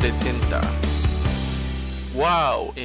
presenta wowmx.tv.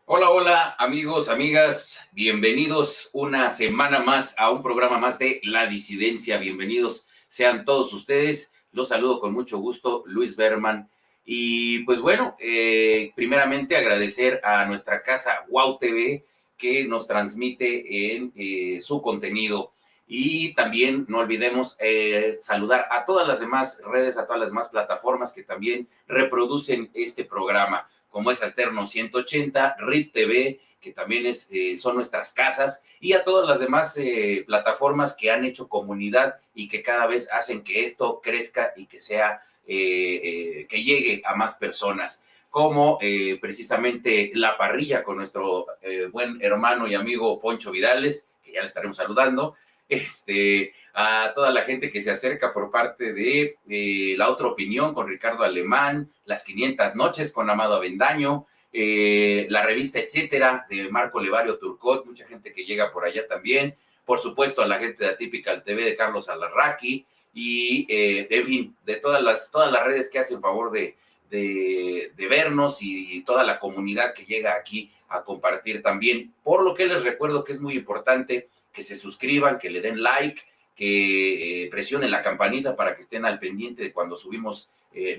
Hola, hola, amigos, amigas, bienvenidos una semana más a un programa más de La Disidencia. Bienvenidos sean todos ustedes. Los saludo con mucho gusto, Luis Berman. Y pues bueno, primeramente agradecer a nuestra casa Wow TV que nos transmite en su contenido. Y también no olvidemos saludar a todas las demás redes, a todas las demás plataformas que también reproducen este programa, como es Alterno 180, RIT TV, que también son nuestras casas, y a todas las demás plataformas que han hecho comunidad y que cada vez hacen que esto crezca y que sea, que llegue a más personas, como precisamente La Parrilla con nuestro buen hermano y amigo Poncho Vidales, que ya le estaremos saludando, a toda la gente que se acerca por parte de La Otra Opinión con Ricardo Alemán, Las 500 Noches con Amado Avendaño, la revista Etcétera de Marco Levario Turcot, mucha gente que llega por allá también, por supuesto a la gente de Atypical TV de Carlos Alarraqui, y en fin, de todas las redes que hacen favor de vernos, y toda la comunidad que llega aquí a compartir también, por lo que les recuerdo que es muy importante que se suscriban, que le den like, que presionen la campanita para que estén al pendiente de cuando subimos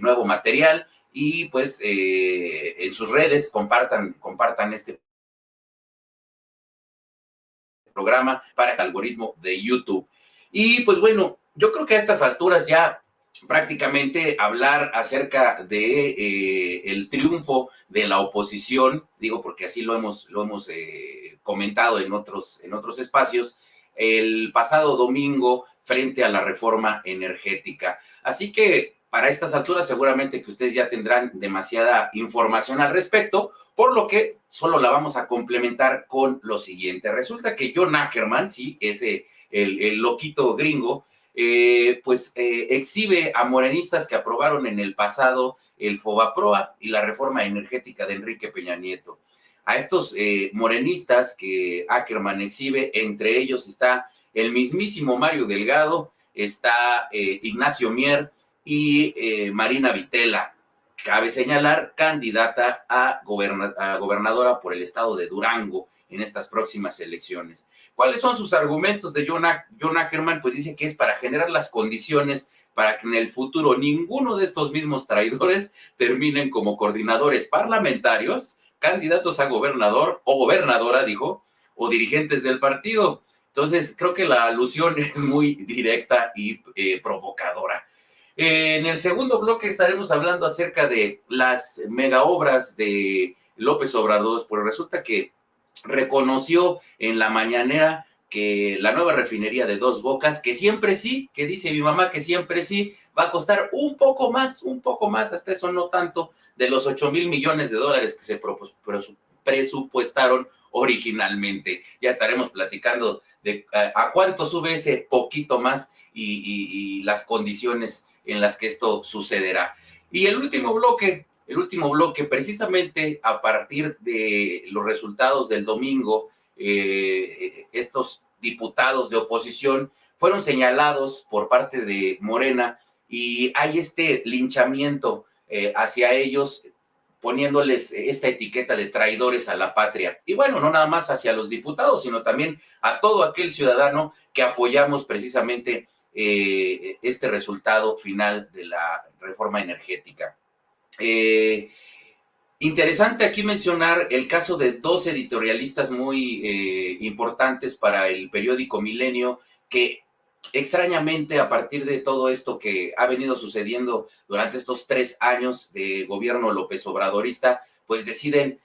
nuevo material, y pues en sus redes compartan este programa para el algoritmo de YouTube. Y pues bueno, yo creo que a estas alturas ya prácticamente hablar acerca de el triunfo de la oposición, digo porque así lo hemos comentado en otros espacios, el pasado domingo frente a la reforma energética. Así que para estas alturas seguramente que ustedes ya tendrán demasiada información al respecto, por lo que solo la vamos a complementar con lo siguiente. Resulta que John Ackerman, sí, ese el loquito gringo, exhibe a morenistas que aprobaron en el pasado el FOBAPROA y la reforma energética de Enrique Peña Nieto. A estos morenistas que Ackerman exhibe, entre ellos está el mismísimo Mario Delgado, está Ignacio Mier y Marina Vitela. Cabe señalar, candidata a gobernadora por el estado de Durango en estas próximas elecciones. ¿Cuáles son sus argumentos de John Ackerman? Pues dice que es para generar las condiciones para que en el futuro ninguno de estos mismos traidores terminen como coordinadores parlamentarios, candidatos a gobernador o gobernadora, dijo, o dirigentes del partido. Entonces, creo que la alusión es muy directa y provocadora. En el segundo bloque estaremos hablando acerca de las megaobras de López Obrador, pues resulta que reconoció en la mañanera que la nueva refinería de Dos Bocas, que siempre sí, que dice mi mamá que siempre sí, va a costar un poco más, hasta eso no tanto, de los 8,000 millones de dólares que se presupuestaron originalmente. Ya estaremos platicando de a cuánto sube ese poquito más y las condiciones en las que esto sucederá. Y el último bloque, precisamente a partir de los resultados del domingo, estos diputados de oposición fueron señalados por parte de Morena y hay este linchamiento hacia ellos, poniéndoles esta etiqueta de traidores a la patria. Y bueno, no nada más hacia los diputados, sino también a todo aquel ciudadano que apoyamos precisamente este resultado final de la reforma energética. Interesante aquí mencionar el caso de dos editorialistas muy importantes para el periódico Milenio, que extrañamente, a partir de todo esto que ha venido sucediendo durante estos 3 años de gobierno López Obradorista, pues deciden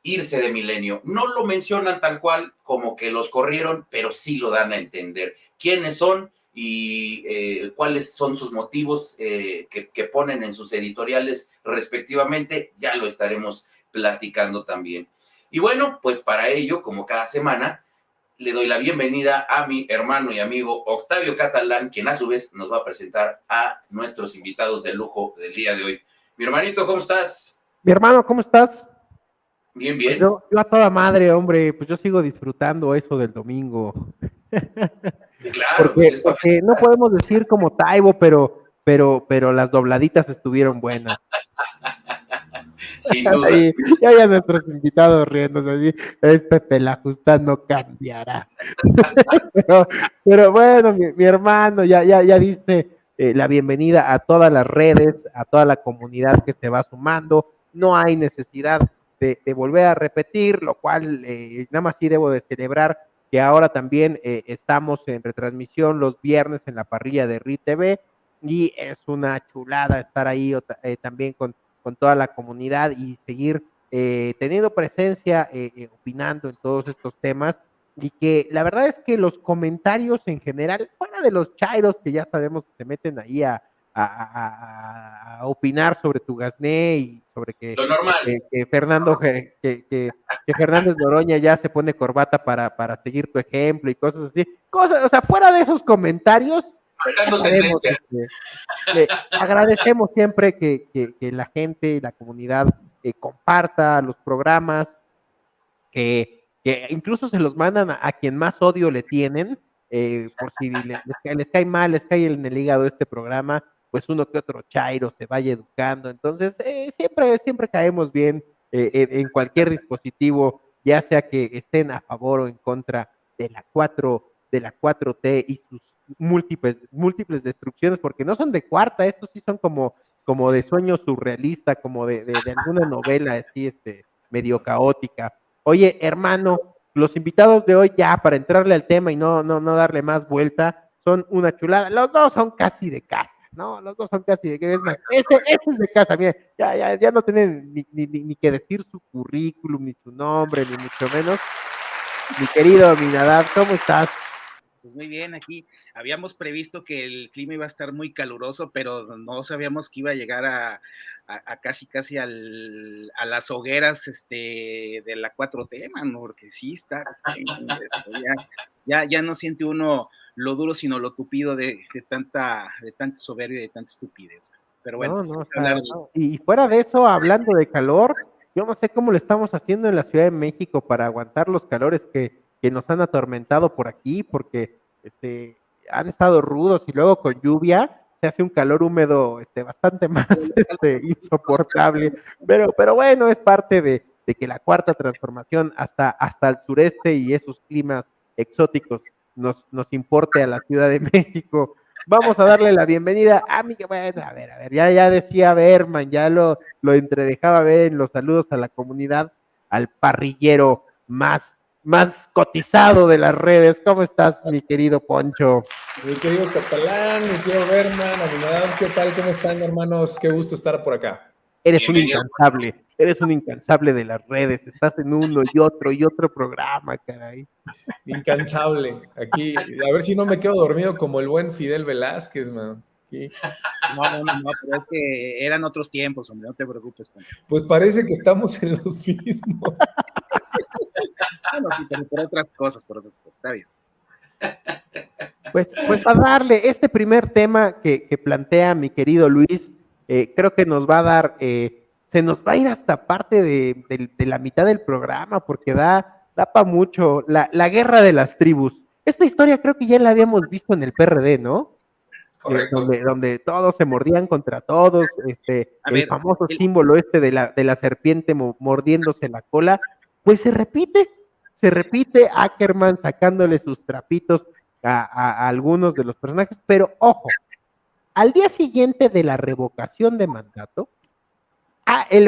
irse de Milenio. No lo mencionan tal cual como que los corrieron, pero sí lo dan a entender. ¿Quiénes son y cuáles son sus motivos que ponen en sus editoriales respectivamente? Ya lo estaremos platicando también. Y bueno, pues para ello, como cada semana, le doy la bienvenida a mi hermano y amigo Octavio Catalán, quien a su vez nos va a presentar a nuestros invitados de lujo del día de hoy. Mi hermanito, ¿cómo estás? Mi hermano, ¿cómo estás? Bien, Pues bien. yo a toda madre, hombre, pues yo sigo disfrutando eso del domingo. Sí, claro, pues es Porque no podemos decir como Taibo, pero las dobladitas estuvieron buenas. sin duda. Y ya nuestros invitados riéndose así, este Pelajusta no cambiará. Pero bueno, mi hermano, ya diste la bienvenida a todas las redes, a toda la comunidad que se va sumando. No hay necesidad de volver a repetir, lo cual nada más sí debo de celebrar que ahora también estamos en retransmisión los viernes en la parrilla de RIT TV y es una chulada estar ahí también con toda la comunidad y seguir teniendo presencia, opinando en todos estos temas y que la verdad es que los comentarios en general, fuera de los chairos que ya sabemos que se meten ahí a opinar sobre tu gasné y sobre Lo normal. que Fernando, que Fernández Noroña ya se pone corbata para seguir tu ejemplo y cosas así. Cosas, o sea, fuera de esos comentarios, Marcando tendencia. Agradecemos siempre que la gente, la comunidad comparta los programas, que incluso se los mandan a quien más odio le tienen, por si les cae mal, les cae en el hígado este programa, pues uno que otro chairo se vaya educando. Entonces, siempre caemos bien en cualquier dispositivo, ya sea que estén a favor o en contra de la 4T y sus múltiples destrucciones, porque no son de cuarta, estos sí son como de sueño surrealista, como de alguna novela así, medio caótica. Oye, hermano, los invitados de hoy ya para entrarle al tema y no darle más vuelta, son una chulada. Los dos son casi de casa, ¿no? Los dos son casi de casa. Es más, este es de casa, mira, ya no tienen ni que decir su currículum, ni su nombre, ni mucho menos. Mi querido Minadab, ¿cómo estás? Pues muy bien, aquí habíamos previsto que el clima iba a estar muy caluroso, pero no sabíamos que iba a llegar a casi a las hogueras de la 4T, mano, porque sí está, ya no siente uno lo duro, sino lo tupido de tanta soberbia y de tanta estupidez. Pero bueno, no. Y fuera de eso, hablando de calor, yo no sé cómo le estamos haciendo en la Ciudad de México para aguantar los calores que nos han atormentado por aquí, porque han estado rudos y luego con lluvia se hace un calor húmedo bastante más insoportable. Pero bueno, es parte de que la cuarta transformación hasta el sureste y esos climas exóticos nos importe a la Ciudad de México. Vamos a darle la bienvenida a mi, bueno, a ver, ya decía Berman, ya lo entredejaba ver en los saludos a la comunidad, al parrillero más cotizado de las redes. ¿Cómo estás, mi querido Poncho? Mi querido Catalán, mi querido Berman, Abinadab, ¿qué tal? ¿Cómo están, hermanos? Qué gusto estar por acá. Eres un incansable de las redes, estás en uno y otro programa, caray. Incansable. Aquí, a ver si no me quedo dormido como el buen Fidel Velázquez, man. Aquí. No, pero es que eran otros tiempos, hombre, no te preocupes. Pues parece que estamos en los mismos. Bueno, sí, pero por otras cosas, está bien. Pues para darle este primer tema que plantea mi querido Luis, creo que nos va a dar, se nos va a ir hasta parte de la mitad del programa, porque da para mucho, la guerra de las tribus. Esta historia creo que ya la habíamos visto en el PRD, ¿no? Donde todos se mordían contra todos, el famoso símbolo de la serpiente mordiéndose la cola, pues se repite Ackerman sacándole sus trapitos a algunos de los personajes, pero ojo, al día siguiente de la revocación de mandato,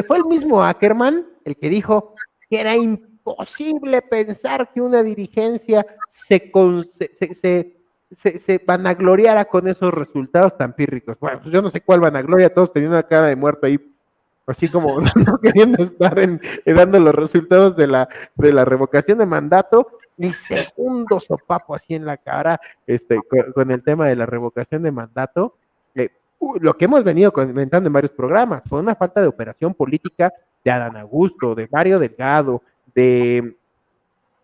fue el mismo Ackerman el que dijo que era imposible pensar que una dirigencia se vanagloriara con esos resultados tan pírricos. Bueno, pues yo no sé cuál vanagloria, todos teniendo una cara de muerto ahí, así como no queriendo estar dando los resultados de la revocación de mandato, ni segundo sopapo así en la cara con el tema de la revocación de mandato. Lo que hemos venido comentando en varios programas, fue una falta de operación política de Adán Augusto, de Mario Delgado, del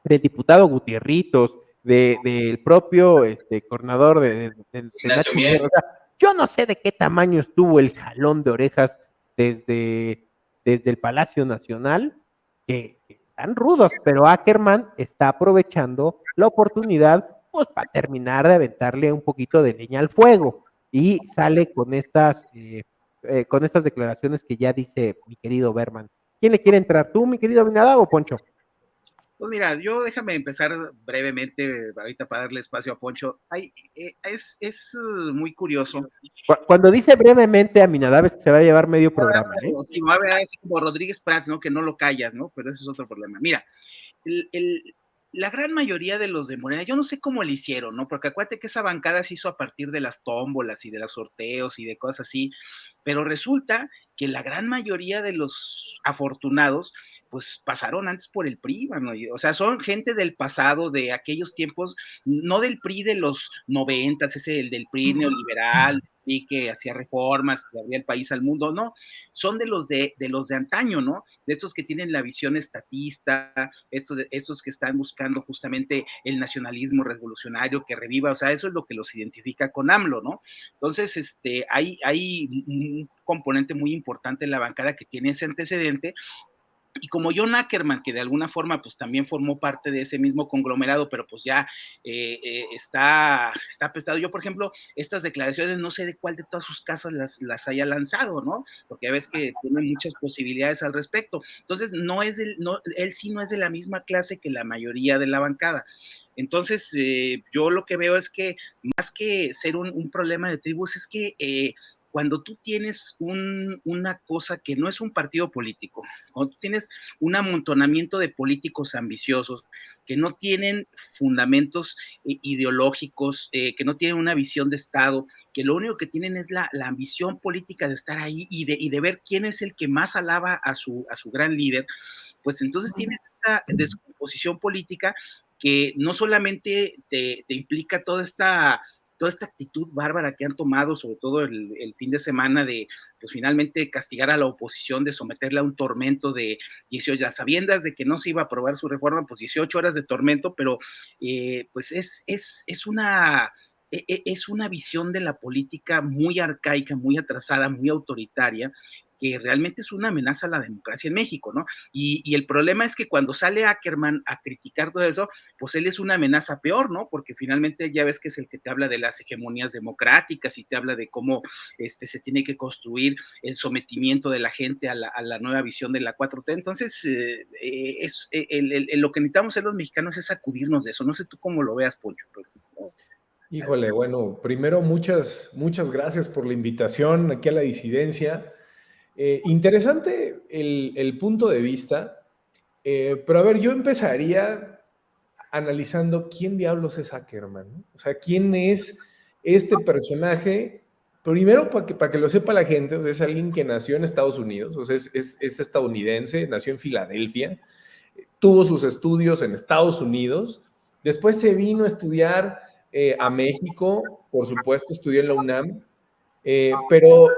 diputado Gutierritos, del propio coordinador de Ignacio Nacho Mier. O sea, yo no sé de qué tamaño estuvo el jalón de orejas desde el Palacio Nacional, que están rudos, pero Ackerman está aprovechando la oportunidad pues para terminar de aventarle un poquito de leña al fuego y sale con estas declaraciones que ya dice mi querido Berman. ¿Quién le quiere entrar, tú, mi querido Abinadab, o Poncho? Pues mira, déjame empezar brevemente ahorita para darle espacio a Poncho. Es muy curioso. Cuando dice brevemente a Minadab es que se va a llevar medio programa, ¿eh? Sí, va a haber así como Rodríguez Prats, ¿no? Que no lo callas, ¿no? Pero ese es otro problema. Mira, la gran mayoría de los de Morena, yo no sé cómo le hicieron, ¿no? Porque acuérdate que esa bancada se hizo a partir de las tómbolas y de los sorteos y de cosas así, pero resulta que la gran mayoría de los afortunados pues pasaron antes por el PRI, ¿no? O sea, son gente del pasado, de aquellos tiempos, no del PRI de los 90, el del PRI neoliberal, y que hacía reformas, que abría el país al mundo, no, son de los de antaño, ¿no? De estos que tienen la visión estatista, estos que están buscando justamente el nacionalismo revolucionario que reviva, o sea, eso es lo que los identifica con AMLO, ¿no? Entonces, hay un componente muy importante en la bancada que tiene ese antecedente. Y como John Ackerman, que de alguna forma pues también formó parte de ese mismo conglomerado, pero pues ya está apestado. Yo, por ejemplo, estas declaraciones no sé de cuál de todas sus casas las haya lanzado, ¿no? Porque a veces que tiene muchas posibilidades al respecto. Entonces, él sí no es de la misma clase que la mayoría de la bancada. Entonces, yo lo que veo es que más que ser un problema de tribus, es que cuando tú tienes una cosa que no es un partido político, cuando tú tienes un amontonamiento de políticos ambiciosos que no tienen fundamentos ideológicos, que no tienen una visión de Estado, que lo único que tienen es la ambición política de estar ahí y de ver quién es el que más alaba a su gran líder, pues entonces tienes esta descomposición política que no solamente te implica toda esta actitud bárbara que han tomado, sobre todo el fin de semana, de pues finalmente castigar a la oposición, de someterla a un tormento de 18, ya sabiendas de que no se iba a aprobar su reforma, pues 18 horas de tormento, pero pues es una visión de la política muy arcaica, muy atrasada, muy autoritaria, que realmente es una amenaza a la democracia en México, ¿no? Y el problema es que cuando sale Ackerman a criticar todo eso, pues él es una amenaza peor, ¿no? Porque finalmente ya ves que es el que te habla de las hegemonías democráticas y te habla de cómo se tiene que construir el sometimiento de la gente a la nueva visión de la 4T. Entonces, lo que necesitamos ser los mexicanos es sacudirnos de eso. No sé tú cómo lo veas, Poncho. Pero, ¿no? Híjole, bueno, primero muchas gracias por la invitación aquí a la disidencia. Interesante el punto de vista, pero a ver, yo empezaría analizando quién diablos es Ackerman, ¿no? O sea, quién es este personaje. Primero, para que lo sepa la gente, o sea, es alguien que nació en Estados Unidos, o sea, es estadounidense, nació en Filadelfia, tuvo sus estudios en Estados Unidos, después se vino a estudiar a México, por supuesto, estudió en la UNAM, pero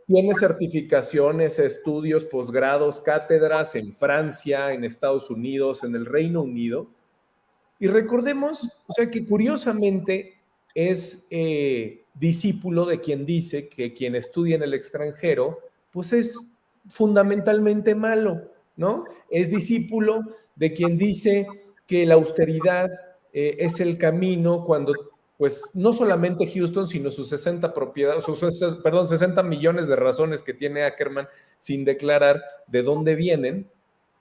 tiene certificaciones, estudios, posgrados, cátedras en Francia, en Estados Unidos, en el Reino Unido. Y recordemos, o sea, que curiosamente es discípulo de quien dice que quien estudia en el extranjero, pues es fundamentalmente malo, ¿no? Es discípulo de quien dice que la austeridad es el camino cuando, pues, no solamente Houston, sino sus 60 propiedades, 60 millones de razones que tiene Ackerman sin declarar de dónde vienen,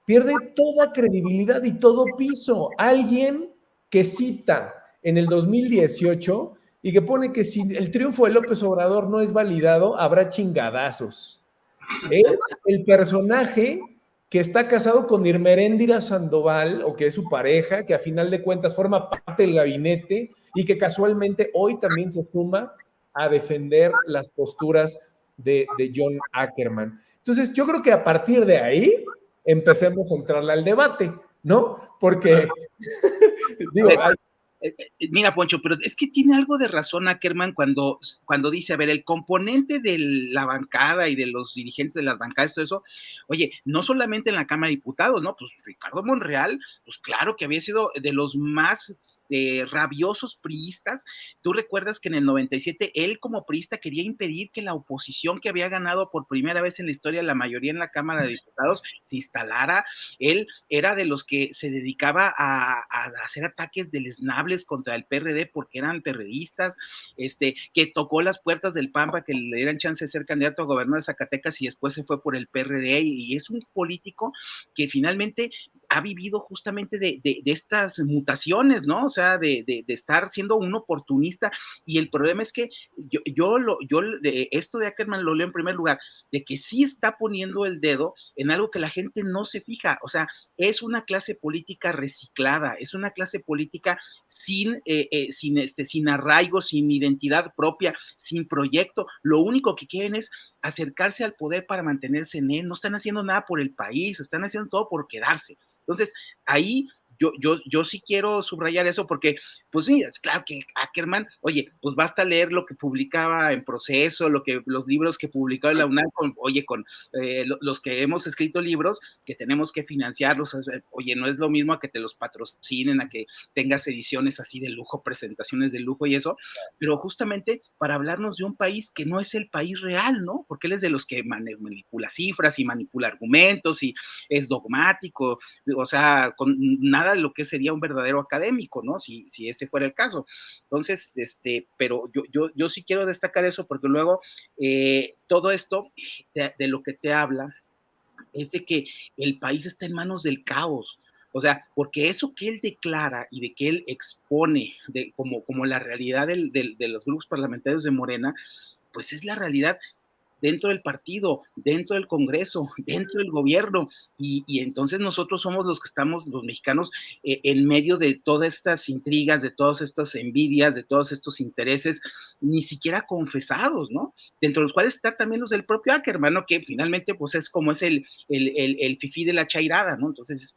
pierde toda credibilidad y todo piso. Alguien que cita en el 2018 y que pone que si el triunfo de López Obrador no es validado, habrá chingadazos. Es el personaje que está casado con Irmeréndira Sandoval, o que es su pareja, que a final de cuentas forma parte del gabinete y que casualmente hoy también se suma a defender las posturas de John Ackerman. Entonces, yo creo que a partir de ahí empecemos a entrarle al debate, ¿no? Porque, digo, Mira, Poncho, pero es que tiene algo de razón Ackerman cuando dice, a ver, el componente de la bancada y de los dirigentes de las bancadas, todo eso, oye, no solamente en la Cámara de Diputados, ¿no? Pues Ricardo Monreal, pues claro que había sido de los más rabiosos priistas. Tú recuerdas que en el 97 él como priista quería impedir que la oposición, que había ganado por primera vez en la historia la mayoría en la Cámara de Diputados, se instalara. Él era de los que se dedicaba a hacer ataques deleznables contra el PRD porque eran perredistas, que tocó las puertas del PAN para que le dieran chance de ser candidato a gobernador de Zacatecas y después se fue por el PRD, y es un político que finalmente ha vivido justamente de estas mutaciones, ¿no? O sea, de estar siendo un oportunista, y el problema es que esto de Ackerman lo leo en primer lugar, de que sí está poniendo el dedo en algo que la gente no se fija. O sea, es una clase política reciclada, es una clase política sin arraigo, sin identidad propia, sin proyecto. Lo único que quieren es acercarse al poder para mantenerse en él. No están haciendo nada por el país, están haciendo todo por quedarse. Entonces, ahí yo sí quiero subrayar eso, porque, pues sí, es claro que Ackerman, oye, pues basta leer lo que publicaba en Proceso, los libros que publicaba en la UNAM, con los que hemos escrito libros, que tenemos que financiarlos. Oye, no es lo mismo a que te los patrocinen, a que tengas ediciones así de lujo, presentaciones de lujo y eso, pero justamente para hablarnos de un país que no es el país real, ¿no? Porque él es de los que manipula cifras y manipula argumentos y es dogmático, o sea, con nada de lo que sería un verdadero académico, ¿no? Si ese fuera el caso. Entonces, pero yo sí quiero destacar eso, porque luego todo esto de lo que te habla es de que el país está en manos del caos. O sea, porque eso que él declara y de que él expone como la realidad de los grupos parlamentarios de Morena, pues es la realidad dentro del partido, dentro del Congreso, dentro del gobierno, y entonces nosotros somos los que estamos, los mexicanos, en medio de todas estas intrigas, de todas estas envidias, de todos estos intereses, ni siquiera confesados, ¿no? Dentro de los cuales está también los del propio Ackerman, ¿no? Que finalmente, pues es como es el fifí de la chairada, ¿no? Entonces,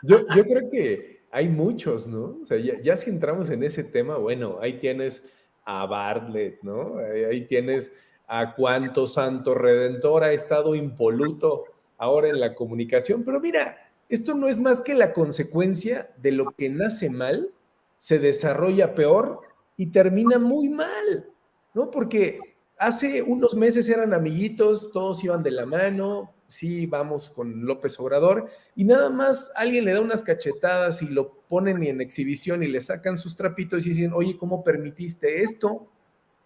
yo creo que hay muchos, ¿no? O sea, ya si entramos en ese tema, bueno, ahí tienes a Bartlett, ¿no? Ahí tienes a cuánto santo redentor ha estado impoluto ahora en la comunicación. Pero mira, esto no es más que la consecuencia de lo que nace mal, se desarrolla peor y termina muy mal, ¿no? Porque hace unos meses eran amiguitos, todos iban de la mano, sí, vamos con López Obrador, y nada más alguien le da unas cachetadas y lo ponen en exhibición y le sacan sus trapitos y dicen, oye, ¿cómo permitiste esto?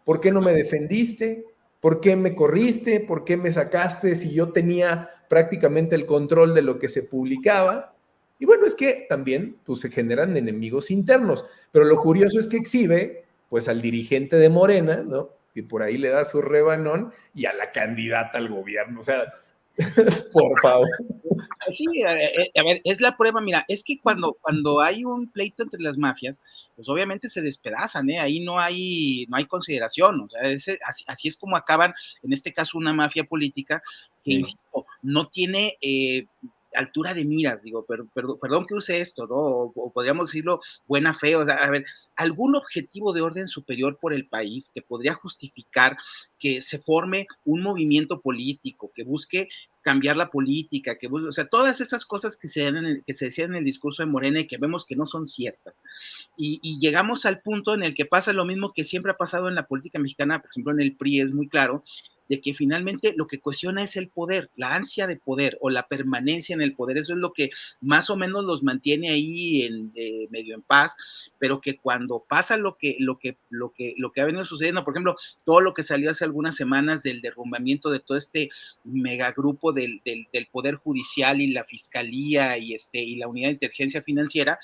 ¿Por qué no me defendiste? ¿Por qué me corriste? ¿Por qué me sacaste si yo tenía prácticamente el control de lo que se publicaba? Y bueno, es que también pues, se generan enemigos internos, pero lo curioso es que exhibe pues al dirigente de Morena, ¿no? Que por ahí le da su rebanón, y a la candidata al gobierno, o sea, por favor. Sí, a ver, es la prueba. Mira, es que cuando hay un pleito entre las mafias, pues obviamente se despedazan, ¿eh? Ahí no hay consideración. O sea, así es como acaban, en este caso, una mafia política que, Sí. insisto, no tiene altura de miras, digo, perdón que use esto, ¿no? O podríamos decirlo buena fe. O sea, a ver, algún objetivo de orden superior por el país que podría justificar que se forme un movimiento político que busque cambiar la política, o sea, todas esas cosas que se decían en el discurso de Morena y que vemos que no son ciertas. Y llegamos al punto en el que pasa lo mismo que siempre ha pasado en la política mexicana, por ejemplo, en el PRI es muy claro, de que finalmente lo que cuestiona es el poder, la ansia de poder o la permanencia en el poder. Eso es lo que más o menos los mantiene ahí medio en paz, pero que cuando pasa lo que ha venido sucediendo, por ejemplo, todo lo que salió hace algunas semanas del derrumbamiento de todo este megagrupo del Poder Judicial y la Fiscalía y la Unidad de Inteligencia Financiera,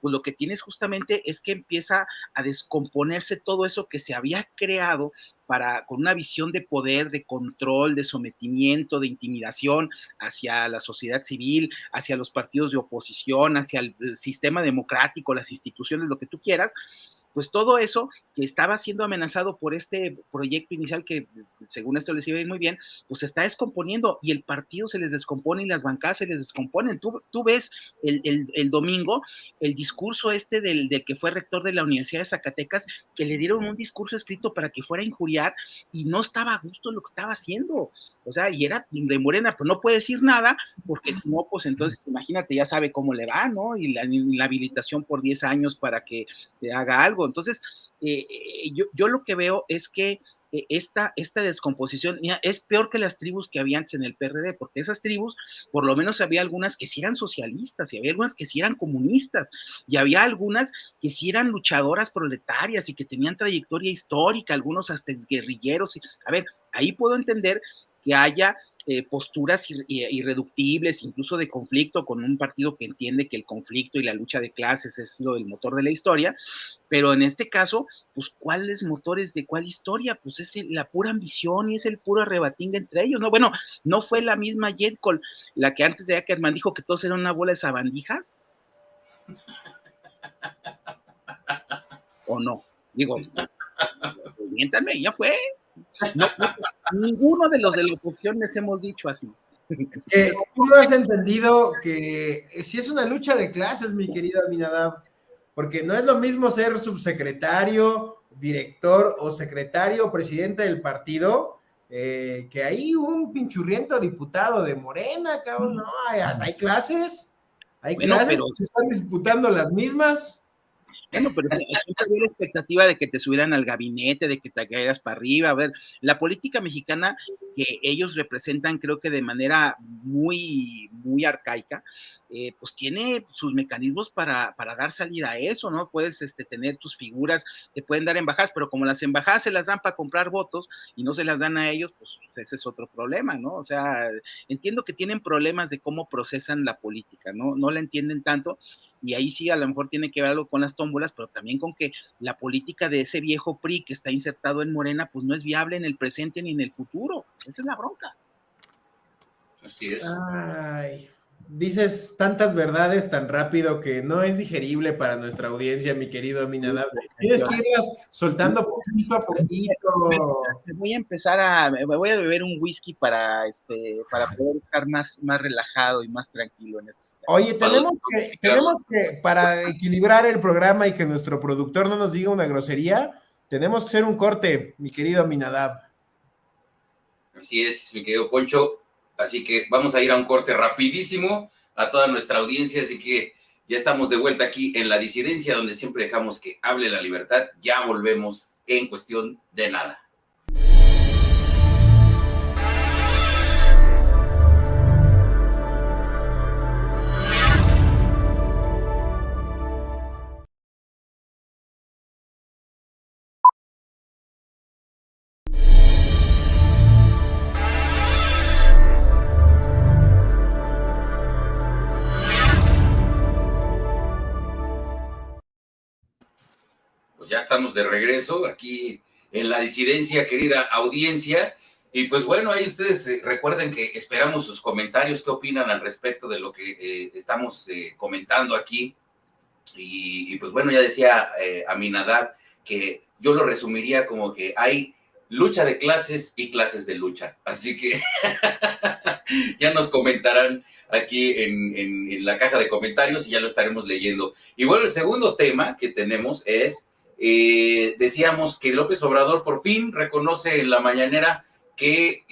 pues lo que tienes justamente es que empieza a descomponerse todo eso que se había creado con una visión de poder, de control, de sometimiento, de intimidación hacia la sociedad civil, hacia los partidos de oposición, hacia el sistema democrático, las instituciones, lo que tú quieras, pues todo eso que estaba siendo amenazado por este proyecto inicial que según esto les iba a ir muy bien, pues se está descomponiendo y el partido se les descompone y las bancadas se les descomponen. Tú ves el domingo el discurso del que fue rector de la Universidad de Zacatecas, que le dieron un discurso escrito para que fuera a injuriar y no estaba a gusto lo que estaba haciendo. O sea, y era de Morena, pero no puede decir nada, porque si no, pues entonces imagínate, ya sabe cómo le va, ¿no? Y la habilitación por 10 años para que haga algo. Entonces, yo lo que veo es que esta descomposición es peor que las tribus que había antes en el PRD, porque esas tribus, por lo menos había algunas que sí eran socialistas, y había algunas que sí eran comunistas, y había algunas que sí eran luchadoras proletarias y que tenían trayectoria histórica, algunos hasta guerrilleros. A ver, ahí puedo entender que haya posturas irreductibles, incluso de conflicto, con un partido que entiende que el conflicto y la lucha de clases es lo del motor de la historia, pero en este caso, pues, ¿cuáles motores de cuál historia? Pues es la pura ambición y es el puro arrebatinga entre ellos, ¿no? Bueno, ¿no fue la misma Jetcol la que antes de Ackerman dijo que todos eran una bola de sabandijas? ¿O no? Digo, miéntame, ya fue. No, ninguno de los de la oposición les hemos dicho así. Tú no has entendido que si es una lucha de clases, mi querido Aminadab, porque no es lo mismo ser subsecretario, director o secretario o presidente del partido, que hay un pinchurriento diputado de Morena, cabrón, no, hay clases, Pero se están disputando las mismas. Bueno, pero siempre había la expectativa de que te subieran al gabinete, de que te cayeras para arriba. A ver, la política mexicana que ellos representan, creo que de manera muy, muy arcaica, pues tiene sus mecanismos para dar salida a eso, ¿no? Puedes tener tus figuras, te pueden dar embajadas, pero como las embajadas se las dan para comprar votos y no se las dan a ellos, pues ese es otro problema, ¿no? O sea, entiendo que tienen problemas de cómo procesan la política, ¿no? No la entienden tanto, y ahí sí a lo mejor tiene que ver algo con las tómbolas, pero también con que la política de ese viejo PRI que está insertado en Morena, pues no es viable en el presente ni en el futuro. Esa es la bronca. Así es. Ay, dices tantas verdades tan rápido que no es digerible para nuestra audiencia, mi querido Aminadab. Tienes que irlas soltando poquito a poquito. Me voy a beber un whisky para poder estar más relajado y más tranquilo en estos casos. Oye, tenemos que, para equilibrar el programa y que nuestro productor no nos diga una grosería, tenemos que hacer un corte, mi querido Aminadab. Así es, mi querido Poncho. Así que vamos a ir a un corte rapidísimo a toda nuestra audiencia, así que ya estamos de vuelta aquí en La Disidencia, donde siempre dejamos que hable la libertad. Ya volvemos en cuestión de nada. Ya estamos de regreso aquí en La Disidencia, querida audiencia. Y pues bueno, ahí ustedes recuerden que esperamos sus comentarios, qué opinan al respecto de lo que estamos comentando aquí. Y pues bueno, ya decía Aminadab que yo lo resumiría como que hay lucha de clases y clases de lucha. Así que ya nos comentarán aquí en la caja de comentarios y ya lo estaremos leyendo. Y bueno, el segundo tema que tenemos es... decíamos que López Obrador por fin reconoce en la mañanera que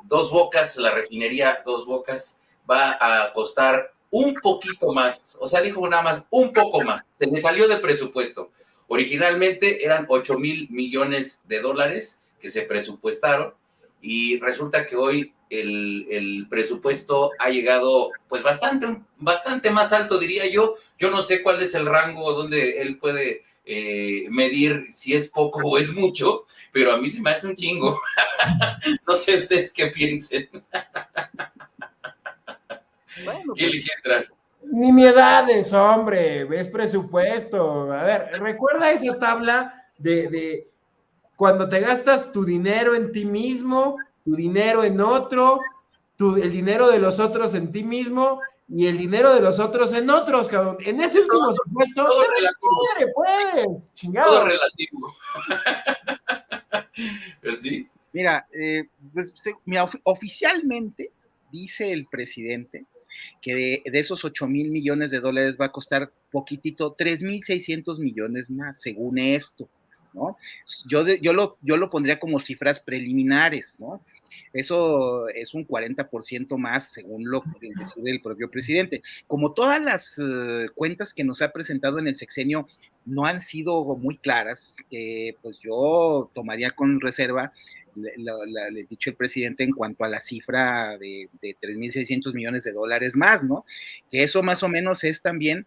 Dos Bocas, la refinería Dos Bocas, va a costar un poquito más, o sea, dijo nada más un poco más, se le salió de presupuesto. Originalmente eran 8,000 millones de dólares que se presupuestaron y resulta que hoy el presupuesto ha llegado pues bastante más alto, diría yo. Yo no sé cuál es el rango donde él puede medir si es poco o es mucho, pero a mí se me hace un chingo. No sé ustedes qué piensen. Bueno, ¿Qué le quiere entrar? Nimiedades, hombre, es presupuesto. A ver, recuerda esa tabla de cuando te gastas tu dinero en ti mismo, tu dinero en otro, el dinero de los otros en ti mismo y el dinero de los otros en otros, cabrón. En ese último supuesto, todo relativo. puedes, chingado. Todo relativo. ¿Sí? Mira, mira, oficialmente dice el presidente que de esos 8,000 millones de dólares va a costar poquitito, 3,600 millones más, según esto, ¿no? Yo lo pondría como cifras preliminares, ¿no? Eso es un 40% más, según lo que decide el propio presidente. Como todas las cuentas que nos ha presentado en el sexenio no han sido muy claras, pues yo tomaría con reserva le he dicho el presidente en cuanto a la cifra de 3,600 millones de dólares más, ¿no? Que eso más o menos es también,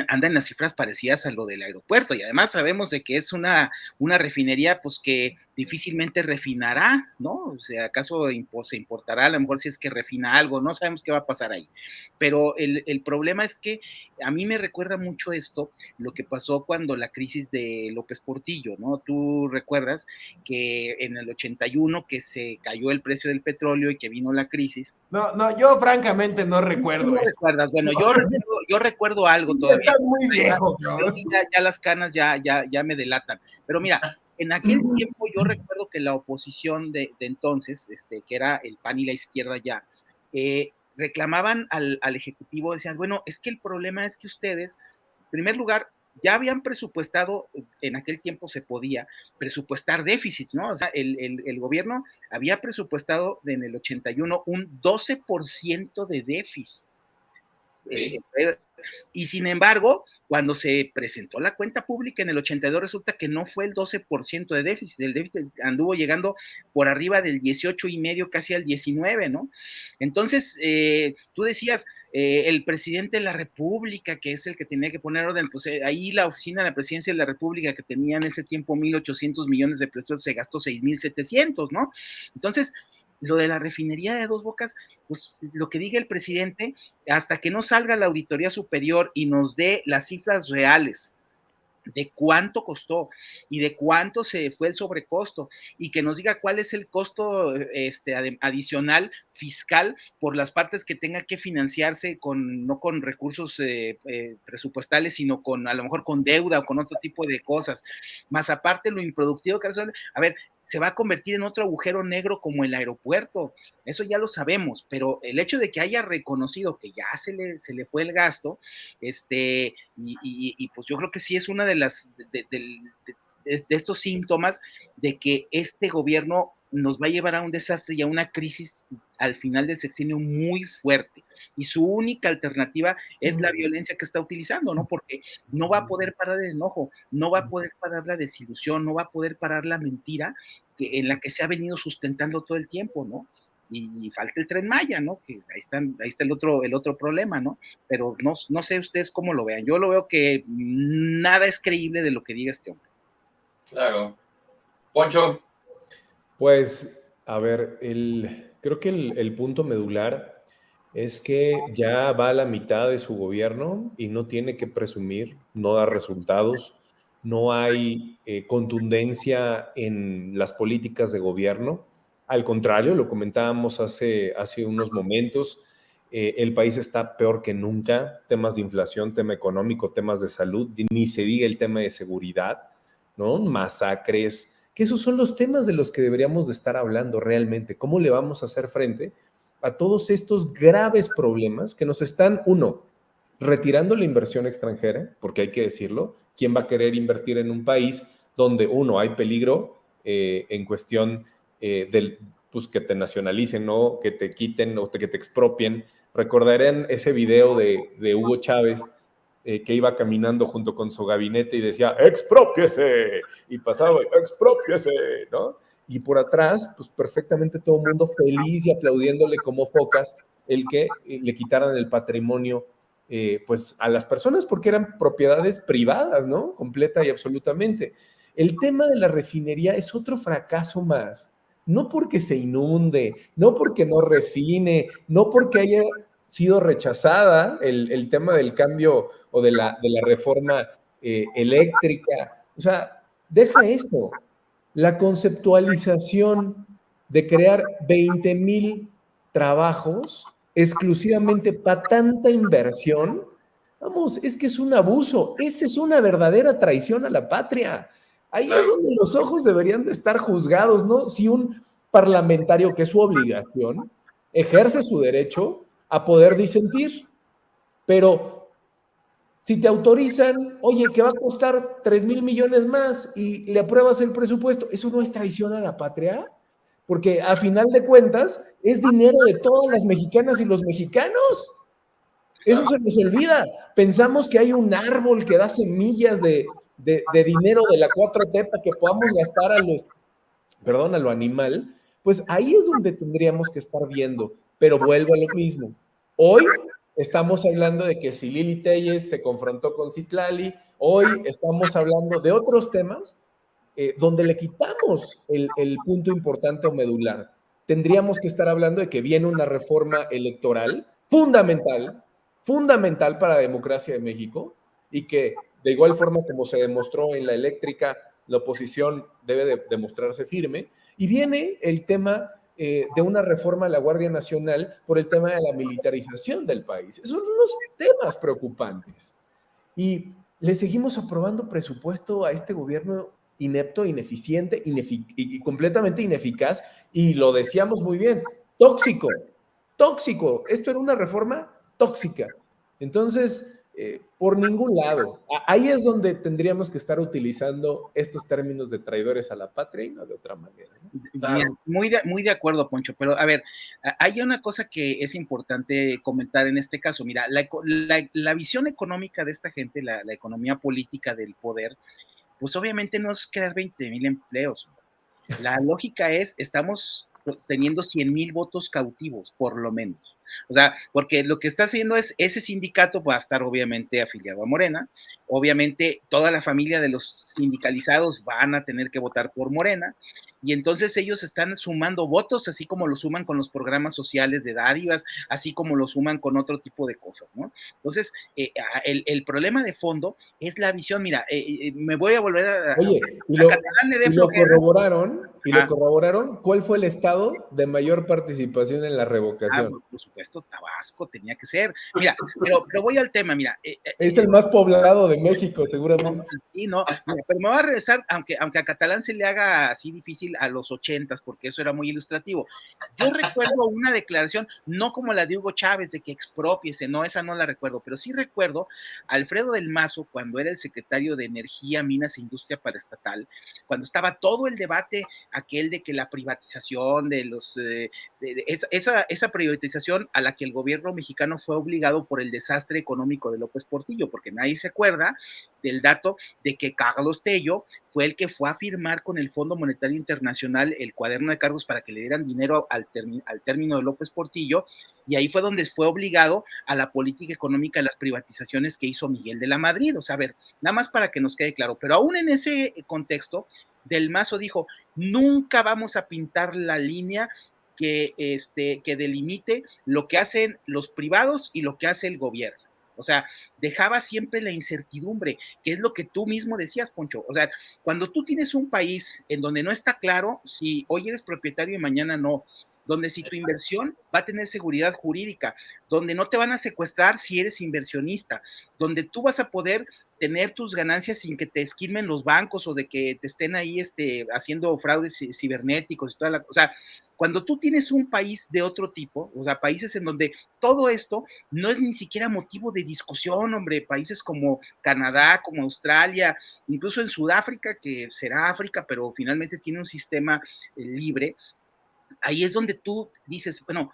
anda en las cifras parecidas a lo del aeropuerto, y además sabemos de que es una refinería pues que difícilmente refinará, ¿no? O sea, acaso se importará, a lo mejor si es que refina algo, no sabemos qué va a pasar ahí. Pero el problema es que a mí me recuerda mucho esto, lo que pasó cuando la crisis de López Portillo, ¿no? Tú recuerdas que en el 81 que se cayó el precio del petróleo y que vino la crisis. No, yo francamente no recuerdo. ¿Tú no recuerdas? Bueno, yo recuerdo algo todavía. Estás muy viejo, cabrón. Sí, ya las canas ya me delatan. Pero mira, en aquel tiempo yo recuerdo que la oposición de entonces, que era el PAN y la izquierda ya, reclamaban al Ejecutivo, decían, bueno, es que el problema es que ustedes, en primer lugar, ya habían presupuestado, en aquel tiempo se podía presupuestar déficits, ¿no? O sea, el gobierno había presupuestado en el 81 un 12% de déficit. Y sin embargo, cuando se presentó la cuenta pública en el 82, resulta que no fue el 12% de déficit, el déficit anduvo llegando por arriba del 18,5, casi al 19, ¿no? Entonces, tú decías, el presidente de la República, que es el que tenía que poner orden, pues ahí la oficina de la presidencia de la República, que tenía en ese tiempo 1,800 millones de pesos, se gastó 6,700, ¿no? Entonces, lo de la refinería de Dos Bocas, pues lo que diga el presidente, hasta que no salga la auditoría superior y nos dé las cifras reales de cuánto costó y de cuánto se fue el sobrecosto y que nos diga cuál es el costo adicional fiscal por las partes que tenga que financiarse no con recursos presupuestales, sino a lo mejor con deuda o con otro tipo de cosas, más aparte lo improductivo que son, a ver, se va a convertir en otro agujero negro como el aeropuerto, eso ya lo sabemos, pero el hecho de que haya reconocido que ya se le fue el gasto, y pues yo creo que sí es una de estos síntomas de que este gobierno nos va a llevar a un desastre y a una crisis al final del sexenio muy fuerte, y su única alternativa es la violencia que está utilizando, ¿no? Porque no va a poder parar el enojo, no va a poder parar la desilusión, no va a poder parar la mentira en la que se ha venido sustentando todo el tiempo, ¿no? Y falta el Tren Maya, ¿no? Que ahí está el otro problema, ¿no? Pero no sé ustedes cómo lo vean. Yo lo veo que nada es creíble de lo que diga este hombre. Claro. Poncho. Pues, a ver, creo que el punto medular es que ya va a la mitad de su gobierno y no tiene que presumir, no da resultados, no hay contundencia en las políticas de gobierno. Al contrario, lo comentábamos hace unos momentos, el país está peor que nunca, temas de inflación, tema económico, temas de salud, ni se diga el tema de seguridad, ¿no? Masacres, que esos son los temas de los que deberíamos de estar hablando realmente. ¿Cómo le vamos a hacer frente a todos estos graves problemas que nos están, uno, retirando la inversión extranjera, porque hay que decirlo, ¿quién va a querer invertir en un país donde, uno, hay peligro en cuestión pues que te nacionalicen, ¿no? Que te quiten o que te expropien? Recordarán ese video de Hugo Chávez, que iba caminando junto con su gabinete y decía, ¡exprópiese! Y pasaba, ¡exprópiese! ¿no? Y por atrás, pues perfectamente todo el mundo feliz y aplaudiéndole como focas el que le quitaran el patrimonio pues a las personas, porque eran propiedades privadas, ¿no? Completa y absolutamente. El tema de la refinería es otro fracaso más, no porque se inunde, no porque no refine, no porque haya sido rechazada el tema del cambio o de la reforma eléctrica. O sea, deja eso. la conceptualización de crear 20,000 trabajos exclusivamente para tanta inversión, vamos, es que es un abuso, esa es una verdadera traición a la patria. Ahí es donde los ojos deberían de estar juzgados, ¿no? Si un parlamentario, que es su obligación, ejerce su derecho a poder disentir, pero si te autorizan, oye, que va a costar 3,000 millones más y le apruebas el presupuesto, ¿eso no es traición a la patria? Porque a final de cuentas es dinero de todas las mexicanas y los mexicanos. Eso se nos olvida. Pensamos que hay un árbol que da semillas de dinero de la 4T para que podamos gastar a lo animal. Pues ahí es donde tendríamos que estar viendo. Pero vuelvo a lo mismo. Hoy estamos hablando de que si Lili Téllez se confrontó con Citlali, hoy estamos hablando de otros temas donde le quitamos el punto importante o medular. Tendríamos que estar hablando de que viene una reforma electoral fundamental para la democracia de México y que de igual forma como se demostró en la eléctrica, la oposición debe de demostrarse firme. Y viene el tema de una reforma a la Guardia Nacional por el tema de la militarización del país. Esos son unos temas preocupantes. Y le seguimos aprobando presupuesto a este gobierno inepto, ineficiente y completamente ineficaz. Y lo decíamos muy bien, tóxico. Esto era una reforma tóxica. Entonces, por ningún lado. Ahí es donde tendríamos que estar utilizando estos términos de traidores a la patria y no de otra manera, ¿no? Claro. Muy de acuerdo, Poncho, pero a ver, hay una cosa que es importante comentar en este caso. Mira, la visión económica de esta gente, la economía política del poder, pues obviamente no es crear 20,000 empleos. La lógica es, estamos teniendo 100,000 votos cautivos, por lo menos. O sea, porque lo que está haciendo es, ese sindicato va a estar obviamente afiliado a Morena, obviamente toda la familia de los sindicalizados van a tener que votar por Morena, y entonces ellos están sumando votos, así como lo suman con los programas sociales de dádivas, así como lo suman con otro tipo de cosas, ¿no? Entonces, el problema de fondo es la visión. Mira, me voy a volver a... Oye, y lo corroboraron, ¿cuál fue el estado de mayor participación en la revocación? Por supuesto, Tabasco tenía que ser. Mira, pero voy al tema, mira. Es el más poblado de México, seguramente. Sí, no, mira, pero me voy a regresar, aunque a Catalán se le haga así difícil, a los 80s, porque eso era muy ilustrativo. Yo recuerdo una declaración, no como la de Hugo Chávez, de que expropiese, no, esa no la recuerdo, pero sí recuerdo a Alfredo del Mazo, cuando era el secretario de Energía, Minas e Industria Paraestatal, cuando estaba todo el debate aquel de que la privatización de los... esa privatización a la que el gobierno mexicano fue obligado por el desastre económico de López Portillo, porque nadie se acuerda del dato de que Carlos Tello fue el que fue a firmar con el Fondo Monetario Internacional el cuaderno de cargos para que le dieran dinero al término de López Portillo, y ahí fue donde fue obligado a la política económica de las privatizaciones que hizo Miguel de la Madrid. O sea, a ver, nada más para que nos quede claro, pero aún en ese contexto, Del Mazo dijo, nunca vamos a pintar la línea que delimite lo que hacen los privados y lo que hace el gobierno. O sea, dejaba siempre la incertidumbre, que es lo que tú mismo decías, Poncho. O sea, cuando tú tienes un país en donde no está claro si hoy eres propietario y mañana no, donde si tu inversión va a tener seguridad jurídica, donde no te van a secuestrar si eres inversionista, donde tú vas a poder tener tus ganancias sin que te esquilmen los bancos o de que te estén ahí haciendo fraudes cibernéticos y toda la... O sea, cuando tú tienes un país de otro tipo, o sea, países en donde todo esto no es ni siquiera motivo de discusión, hombre, países como Canadá, como Australia, incluso en Sudáfrica, que será África, pero finalmente tiene un sistema libre, ahí es donde tú dices, bueno,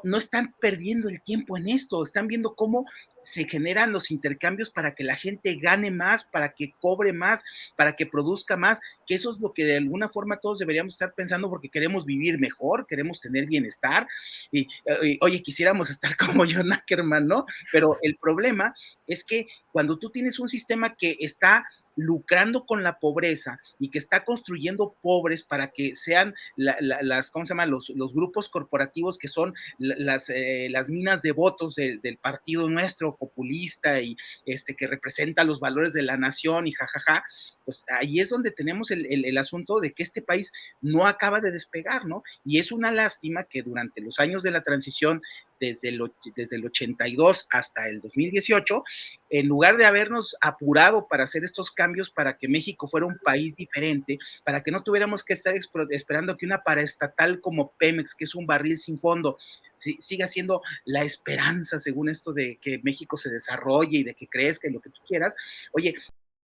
no están perdiendo el tiempo en esto, están viendo cómo se generan los intercambios para que la gente gane más, para que cobre más, para que produzca más, que eso es lo que de alguna forma todos deberíamos estar pensando porque queremos vivir mejor, queremos tener bienestar, y oye, quisiéramos estar como John Ackerman, ¿no? Pero el problema es que cuando tú tienes un sistema que está lucrando con la pobreza y que está construyendo pobres para que sean ¿cómo se llama? Los grupos corporativos que son las minas de votos del partido nuestro populista y que representa los valores de la nación y jajaja, pues ahí es donde tenemos el asunto de que este país no acaba de despegar, ¿no? Y es una lástima que durante los años de la transición, desde el 82 hasta el 2018, en lugar de habernos apurado para hacer estos cambios para que México fuera un país diferente, para que no tuviéramos que estar esperando que una paraestatal como Pemex, que es un barril sin fondo, siga siendo la esperanza, según esto de que México se desarrolle y de que crezca y lo que tú quieras. Oye,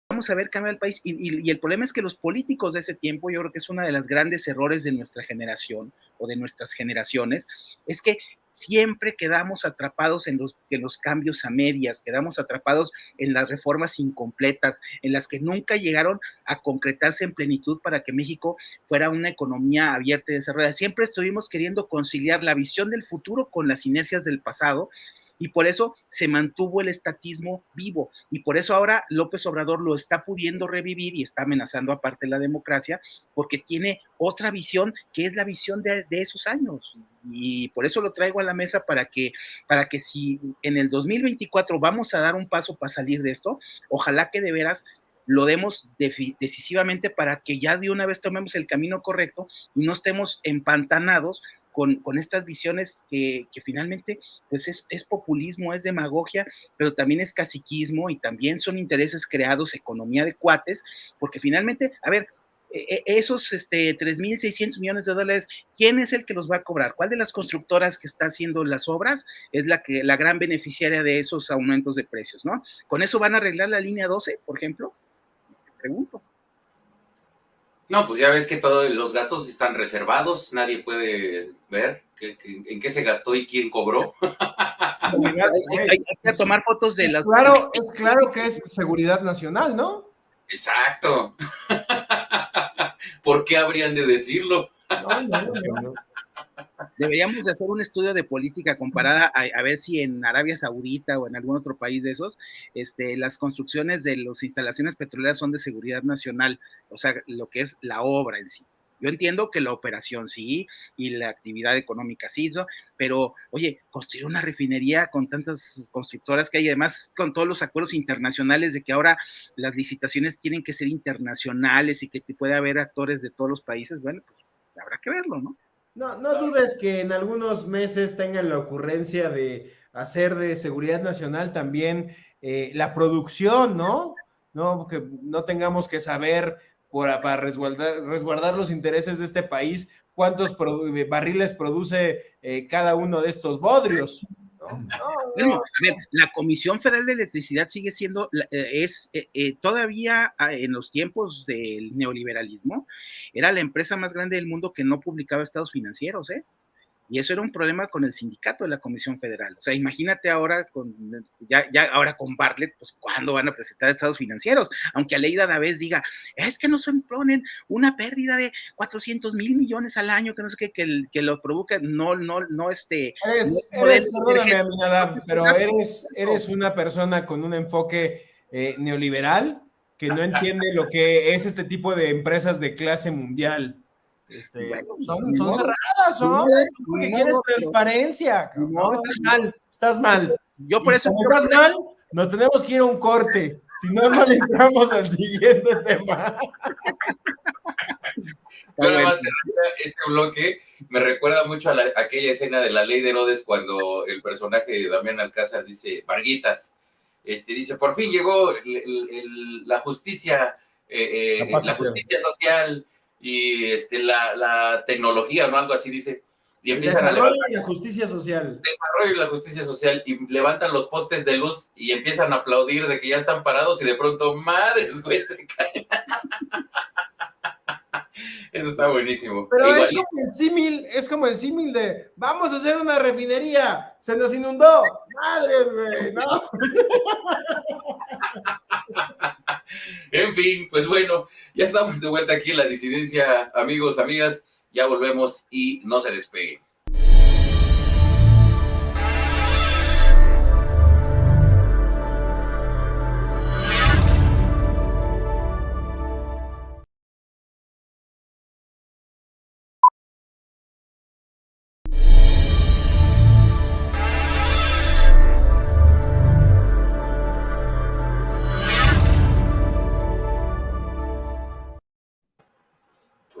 vamos a ver cambiar el país y el problema es que los políticos de ese tiempo, yo creo que es uno de los grandes errores de nuestra generación o de nuestras generaciones, es que siempre quedamos atrapados en los cambios a medias, quedamos atrapados en las reformas incompletas, en las que nunca llegaron a concretarse en plenitud para que México fuera una economía abierta y desarrollada. Siempre estuvimos queriendo conciliar la visión del futuro con las inercias del pasado, y por eso se mantuvo el estatismo vivo, y por eso ahora López Obrador lo está pudiendo revivir y está amenazando aparte la democracia, porque tiene otra visión, que es la visión de esos años, y por eso lo traigo a la mesa para que si en el 2024 vamos a dar un paso para salir de esto, ojalá que de veras lo demos decisivamente para que ya de una vez tomemos el camino correcto y no estemos empantanados con estas visiones que finalmente pues es populismo, es demagogia, pero también es caciquismo y también son intereses creados, economía de cuates, porque finalmente, a ver, esos 3,600 millones de dólares, ¿quién es el que los va a cobrar? ¿Cuál de las constructoras que está haciendo las obras es la gran beneficiaria de esos aumentos de precios, ¿no? ¿Con eso van a arreglar la línea 12, por ejemplo? Pregunto. No, pues ya ves que todos los gastos están reservados, nadie puede ver en qué se gastó y quién cobró. Hay que tomar fotos de las... Claro, es claro que es seguridad nacional, ¿no? Exacto. ¿Por qué habrían de decirlo? No. Deberíamos de hacer un estudio de política comparada a ver si en Arabia Saudita o en algún otro país de esos, las construcciones de las instalaciones petroleras son de seguridad nacional, o sea, lo que es la obra en sí. Yo entiendo que la operación sí, y la actividad económica sí, ¿no? Pero, oye, construir una refinería con tantas constructoras que hay, además con todos los acuerdos internacionales de que ahora las licitaciones tienen que ser internacionales y que puede haber actores de todos los países, bueno, pues habrá que verlo, ¿no? No dudes que en algunos meses tengan la ocurrencia de hacer de seguridad nacional también la producción, ¿no? No, que no tengamos que saber para resguardar los intereses de este país cuántos barriles produce cada uno de estos bodrios. Bueno, a ver, la Comisión Federal de Electricidad sigue siendo, todavía en los tiempos del neoliberalismo, era la empresa más grande del mundo que no publicaba estados financieros, y eso era un problema con el sindicato de la Comisión Federal. O sea, imagínate ahora ahora con Bartlett, pues ¿cuándo van a presentar estados financieros? Aunque Aleida Davés diga, es que no se imponen una pérdida de 400 mil millones al año, que no sé qué, que lo provoca, perdóname, Aminadab, pero eres una persona con un enfoque neoliberal que no entiende lo que es este tipo de empresas de clase mundial. Son cerradas, ¿no? Porque quieres transparencia. No, estás mal. Yo por eso. Como estás mal, nos tenemos que ir a un corte. Si no entramos al siguiente tema. Yo nada más este bloque me recuerda mucho a aquella escena de La Ley de Herodes cuando el personaje de Damián Alcázar dice, Varguitas, dice, por fin llegó la justicia, la justicia social y la tecnología, ¿no? Algo así dice. Y empiezan a levantar la justicia social. Desarrollo y la justicia social, y levantan los postes de luz y empiezan a aplaudir de que ya están parados y de pronto, madres, güey, se caen. Eso está buenísimo. Pero es como el símil de vamos a hacer una refinería, se nos inundó. Madres, güey, ¿no? En fin, pues bueno, ya estamos de vuelta aquí en La Disidencia, amigos, amigas, ya volvemos y no se despeguen.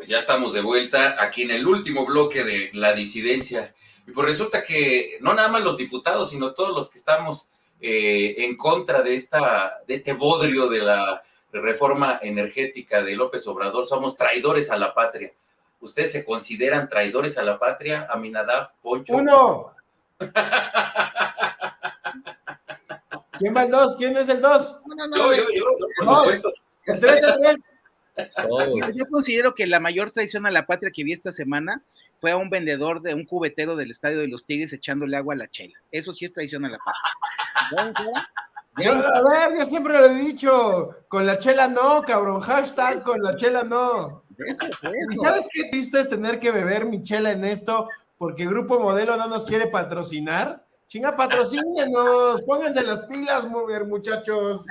Pues ya estamos de vuelta aquí en el último bloque de La Disidencia. Y pues resulta que no nada más los diputados, sino todos los que estamos en contra de este bodrio de la reforma energética de López Obrador somos traidores a la patria. ¿Ustedes se consideran traidores a la patria, Aminadab, Poncho? ¡Uno! ¿Quién va el 2? ¿Quién es el 2? Yo, por supuesto. El 3, el 3. Yo considero que la mayor traición a la patria que vi esta semana fue a un vendedor de un cubetero del Estadio de los Tigres echándole agua a la chela. Eso sí es traición a la patria. Yo siempre lo he dicho, con la chela no, cabrón, hashtag con la chela no. Eso. ¿Y sabes qué triste es tener que beber mi chela en esto porque Grupo Modelo no nos quiere patrocinar? Chinga, patrocínenos, pónganse las pilas, muchachos.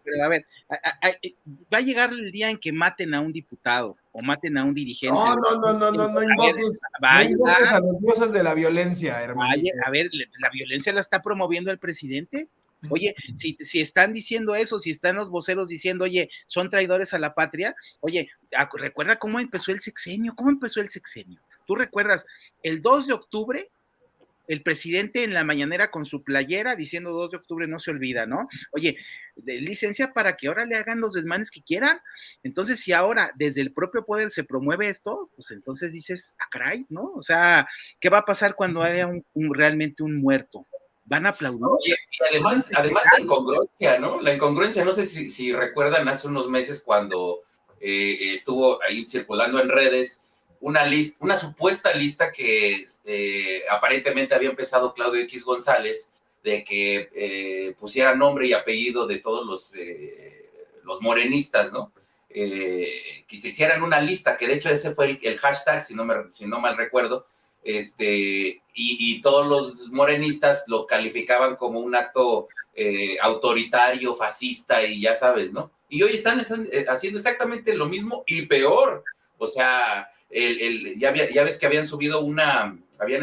Pero a ver, va a llegar el día en que maten a un diputado o maten a un dirigente. No invoques a los dioses de la violencia, hermano. A ver, la violencia la está promoviendo el presidente. Oye, si están diciendo eso, si están los voceros diciendo, oye, son traidores a la patria, oye, recuerda cómo empezó el sexenio. ¿Tú recuerdas? El 2 de octubre, el presidente en la mañanera con su playera diciendo 2 de octubre no se olvida, ¿no? Oye, licencia para que ahora le hagan los desmanes que quieran. Entonces, si ahora desde el propio poder se promueve esto, pues entonces dices, caray, ¿no? O sea, ¿qué va a pasar cuando haya realmente un muerto? ¿Van a aplaudir? Oye, y además la incongruencia, ¿no? La incongruencia, no sé si recuerdan hace unos meses cuando estuvo ahí circulando en redes una supuesta lista que aparentemente había empezado Claudio X González de que pusiera nombre y apellido de todos los morenistas, ¿no? Que se hicieran una lista, que de hecho ese fue el hashtag, si no mal recuerdo, y todos los morenistas lo calificaban como un acto autoritario, fascista, y ya sabes, ¿no? Y hoy están haciendo exactamente lo mismo y peor. O sea, ya ves que habían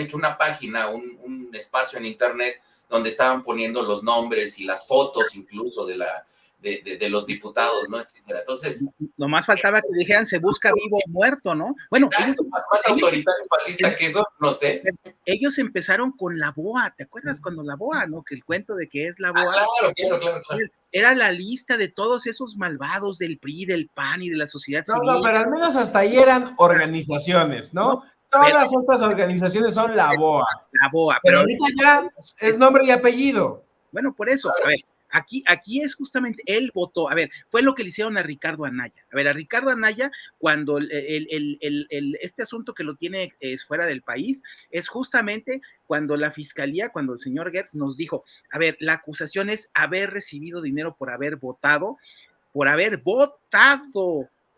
hecho una página, un espacio en internet donde estaban poniendo los nombres y las fotos incluso de los diputados, ¿no? Etcétera. Entonces, nomás faltaba que dijeran se busca vivo o muerto, ¿no? Bueno, más autoritario y fascista que eso, no sé. Ellos empezaron con la BOA, ¿te acuerdas cuando la BOA, no? Que el cuento de que es la BOA. Claro. Era la lista de todos esos malvados del PRI, del PAN y de la sociedad civil. No, pero al menos hasta ahí eran organizaciones, ¿no? Todas estas organizaciones son la BOA. La BOA. Pero ahorita ya es nombre y apellido. Bueno, por eso, a ver, aquí es justamente, él votó, a ver, fue lo que le hicieron a Ricardo Anaya. A ver, a Ricardo Anaya, cuando este asunto que lo tiene fuera del país, es justamente cuando la fiscalía, cuando el señor Gertz nos dijo, a ver, la acusación es haber recibido dinero por haber votado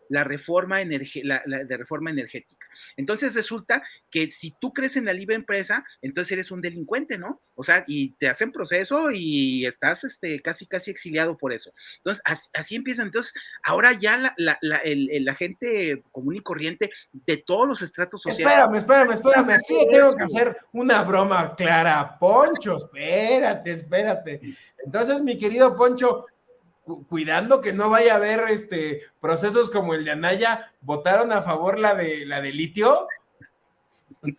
la reforma energética. Entonces resulta que si tú crees en la libre empresa, entonces eres un delincuente, ¿no? O sea, y te hacen proceso y estás casi exiliado por eso. Entonces, así empieza. Entonces, ahora ya la gente común y corriente de todos los estratos sociales. Espérame. Aquí le tengo que hacer una broma clara. Poncho, espérate. Entonces, mi querido Poncho, cuidando que no vaya a haber procesos como el de Anaya, ¿votaron a favor la de litio? No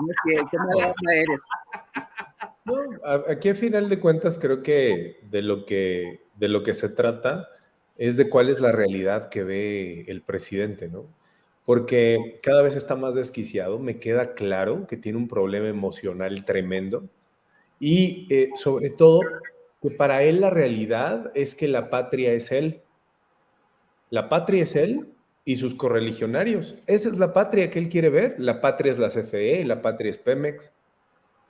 es cierto, no eres. No, aquí a final de cuentas creo que de lo que se trata es de cuál es la realidad que ve el presidente, ¿no? Porque cada vez está más desquiciado, me queda claro que tiene un problema emocional tremendo y sobre todo que para él la realidad es que la patria es él. La patria es él y sus correligionarios. Esa es la patria que él quiere ver. La patria es la CFE, la patria es Pemex.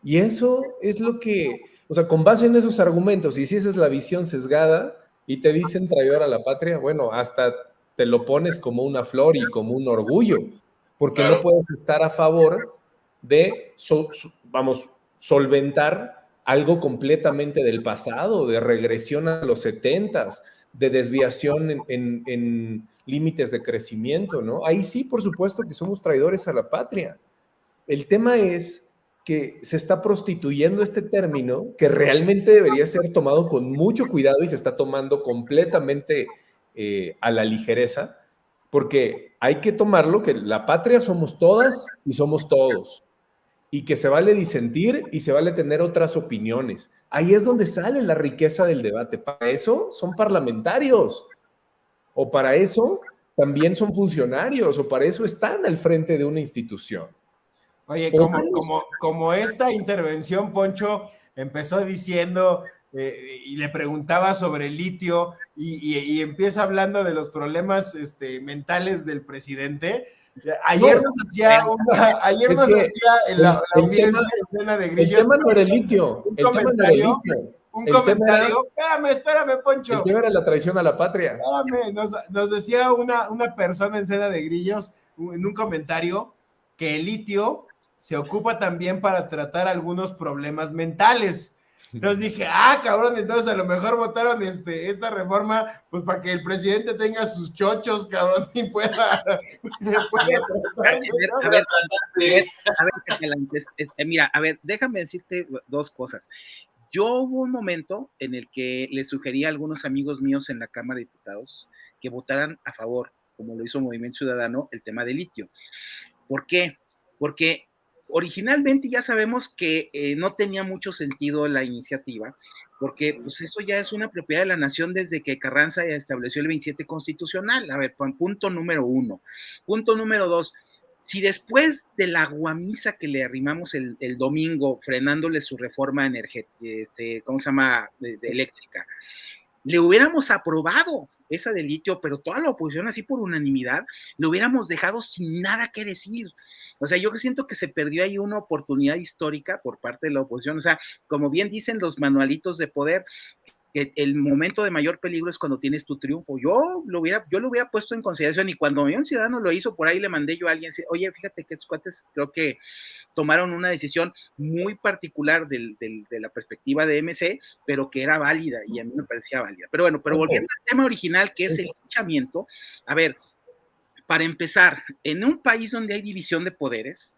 Y eso es lo que, o sea, con base en esos argumentos, y si esa es la visión sesgada y te dicen traidor a la patria, bueno, hasta te lo pones como una flor y como un orgullo, porque claro, no puedes estar a favor de, solventar algo completamente del pasado, de regresión a los 70s, de desviación en límites de crecimiento, ¿no? Ahí sí, por supuesto que somos traidores a la patria. El tema es que se está prostituyendo este término que realmente debería ser tomado con mucho cuidado y se está tomando completamente a la ligereza, porque hay que tomarlo que la patria somos todas y somos todos, y que se vale disentir y se vale tener otras opiniones. Ahí es donde sale la riqueza del debate. Para eso son parlamentarios, o para eso también son funcionarios, o para eso están al frente de una institución. Oye, Pero como esta intervención, Poncho empezó diciendo y le preguntaba sobre el litio y empieza hablando de los problemas mentales del presidente. Ayer nos hacía en la audiencia en Cena de Grillos. El tema no era el litio. Un comentario. Espérame, Poncho. El tema era la traición a la patria. Espérame, nos decía una persona en Cena de Grillos, en un comentario, que el litio se ocupa también para tratar algunos problemas mentales. Entonces dije, cabrón, entonces a lo mejor votaron esta reforma pues para que el presidente tenga sus chochos, cabrón, y pueda mira, a ver, déjame decirte dos cosas. Yo hubo un momento en el que le sugerí a algunos amigos míos en la Cámara de Diputados que votaran a favor, como lo hizo Movimiento Ciudadano, el tema del litio. ¿Por qué? Porque originalmente ya sabemos que no tenía mucho sentido la iniciativa, porque pues eso ya es una propiedad de la nación desde que Carranza estableció el 27 constitucional. A ver, punto número 1. Punto número 2, si después de la guamisa que le arrimamos el domingo, frenándole su reforma energética, eléctrica, le hubiéramos aprobado esa de litio, pero toda la oposición así por unanimidad, lo hubiéramos dejado sin nada que decir. O sea, yo siento que se perdió ahí una oportunidad histórica por parte de la oposición. O sea, como bien dicen los manualitos de poder, que el momento de mayor peligro es cuando tienes tu triunfo. Yo lo hubiera puesto en consideración, y cuando un ciudadano lo hizo, por ahí le mandé yo a alguien, oye, fíjate que estos cuates creo que tomaron una decisión muy particular de la perspectiva de MC, pero que era válida, y a mí me parecía válida. Pero bueno, volviendo al tema original, que es el linchamiento, a ver, para empezar, en un país donde hay división de poderes,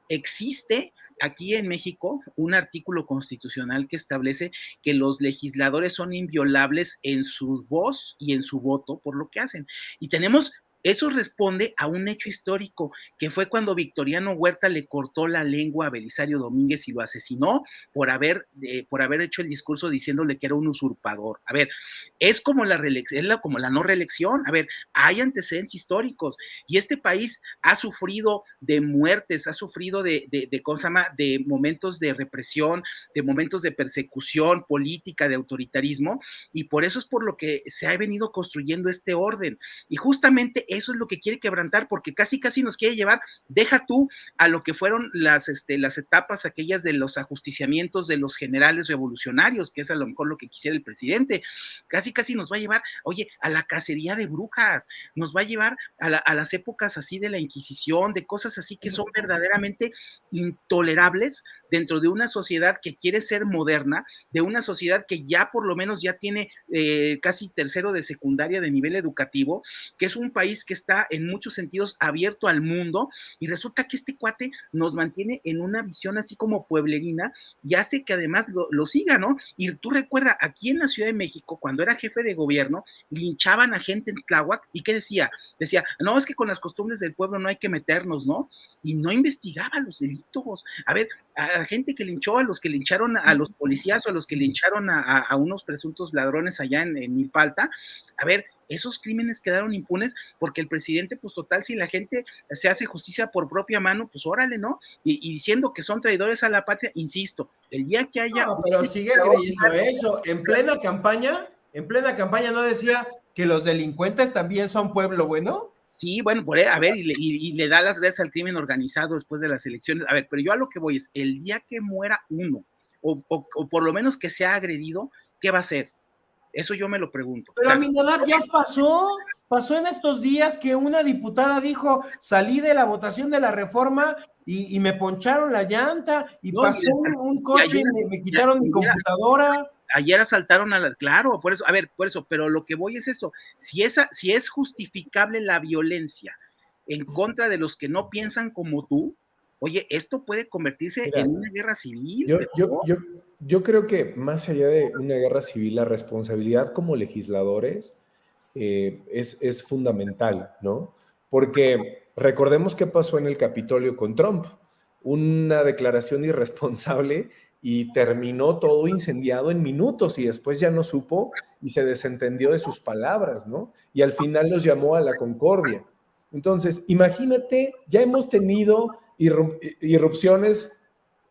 existe aquí en México un artículo constitucional que establece que los legisladores son inviolables en su voz y en su voto por lo que hacen. Y eso responde a un hecho histórico, que fue cuando Victoriano Huerta le cortó la lengua a Belisario Domínguez y lo asesinó por haber hecho el discurso diciéndole que era un usurpador. A ver, es como la no reelección. A ver, hay antecedentes históricos, y este país ha sufrido de muertes, ha sufrido de momentos de represión, de momentos de persecución política, de autoritarismo, y por eso es por lo que se ha venido construyendo este orden. Y justamente eso es lo que quiere quebrantar, porque casi nos quiere llevar, deja tú a lo que fueron las etapas aquellas de los ajusticiamientos de los generales revolucionarios, que es a lo mejor lo que quisiera el presidente. Casi nos va a llevar, oye, a la cacería de brujas, nos va a llevar a las épocas así de la Inquisición, de cosas así que son verdaderamente intolerables dentro de una sociedad que quiere ser moderna, de una sociedad que ya por lo menos ya tiene casi tercero de secundaria de nivel educativo, que es un país que está en muchos sentidos abierto al mundo, y resulta que este cuate nos mantiene en una visión así como pueblerina, y hace que además lo siga, ¿no? Y tú recuerda, aquí en la Ciudad de México, cuando era jefe de gobierno, linchaban a gente en Tláhuac, ¿y qué decía? Decía, no, es que con las costumbres del pueblo no hay que meternos, ¿no? Y no investigaba los delitos. A ver, a la gente que linchó, a los que lincharon a los policías, o a los que lincharon a unos presuntos ladrones allá en Milpalta, a ver, esos crímenes quedaron impunes porque el presidente, pues total, si la gente se hace justicia por propia mano, pues órale, ¿no? Y diciendo que son traidores a la patria, insisto, el día que haya... No, pero sigue creyendo eso. En plena campaña no decía que los delincuentes también son pueblo bueno. Sí, bueno, a ver, y le da las gracias al crimen organizado después de las elecciones. A ver, pero yo a lo que voy es, el día que muera uno, o por lo menos que sea agredido, ¿qué va a hacer? Eso yo me lo pregunto. Pero a mi nada ya pasó en estos días que una diputada dijo, salí de la votación de la reforma y me poncharon la llanta, y no, pasó un coche y me quitaron mi computadora. Ayer asaltaron claro, por eso, pero lo que voy es esto, si es justificable la violencia en contra de los que no piensan como tú, oye, esto puede convertirse en una guerra civil. Yo creo que más allá de una guerra civil, la responsabilidad como legisladores es fundamental, ¿no? porque recordemos qué pasó en el Capitolio con Trump, una declaración irresponsable y terminó todo incendiado en minutos y después ya no supo y se desentendió de sus palabras, ¿no? Y al final los llamó a la concordia. Entonces, imagínate, ya hemos tenido irrupciones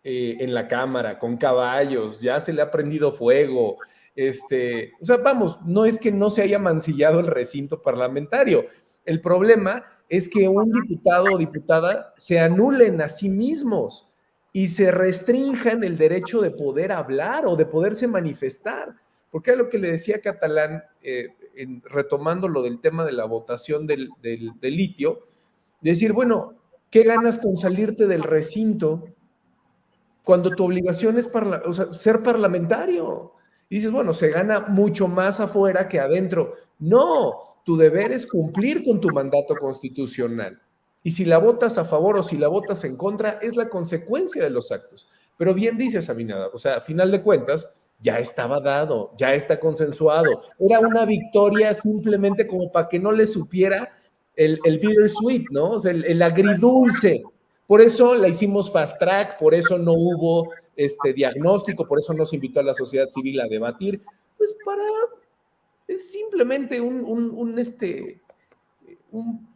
en la Cámara, con caballos, ya se le ha prendido fuego, o sea, vamos, no es que no se haya mancillado el recinto parlamentario, el problema es que un diputado o diputada se anulen a sí mismos y se restrinjan el derecho de poder hablar o de poderse manifestar, porque es lo que le decía Catalán, retomando lo del tema de la votación del litio, decir, bueno, ¿qué ganas con salirte del recinto cuando tu obligación es ser parlamentario? Y dices, bueno, se gana mucho más afuera que adentro. No, tu deber es cumplir con tu mandato constitucional. Y si la votas a favor o si la votas en contra, es la consecuencia de los actos. Pero bien dices, Aminada, o sea, a final de cuentas, ya estaba dado, ya está consensuado. Era una victoria simplemente como para que no le supiera el bittersweet, ¿no? O sea, el agridulce. Por eso la hicimos fast track, por eso no hubo diagnóstico, por eso no se invitó a la sociedad civil a debatir, pues es simplemente un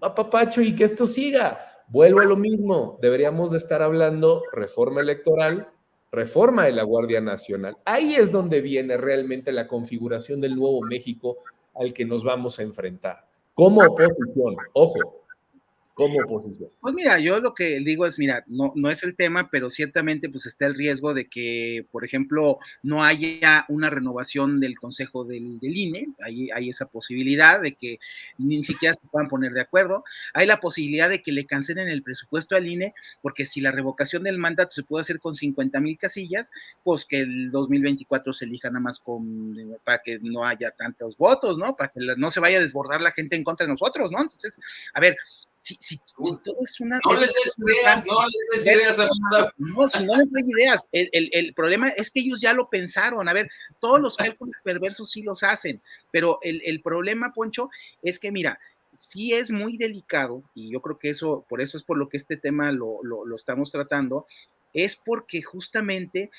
apapacho y que esto siga. Vuelvo a lo mismo, deberíamos de estar hablando reforma electoral, reforma de la Guardia Nacional. Ahí es donde viene realmente la configuración del nuevo México al que nos vamos a enfrentar. Como oposición, ojo, como oposición. Pues mira, yo lo que digo es, mira, no es el tema, pero ciertamente pues está el riesgo de que, por ejemplo, no haya una renovación del Consejo del INE, hay esa posibilidad de que ni siquiera se puedan poner de acuerdo, hay la posibilidad de que le cancelen el presupuesto al INE, porque si la revocación del mandato se puede hacer con 50,000 casillas, pues que el 2024 se elija nada más para que no haya tantos votos, ¿no? Para que no se vaya a desbordar la gente en contra de nosotros, ¿no? Entonces, a ver, si todo es una... No les des ideas, Aminada. No, si no les doy ideas. El problema es que ellos ya lo pensaron. A ver, todos los cálculos perversos sí los hacen, pero el problema, Poncho, es que, mira, sí es muy delicado, y yo creo que por eso es por lo que este tema lo estamos tratando, es porque justamente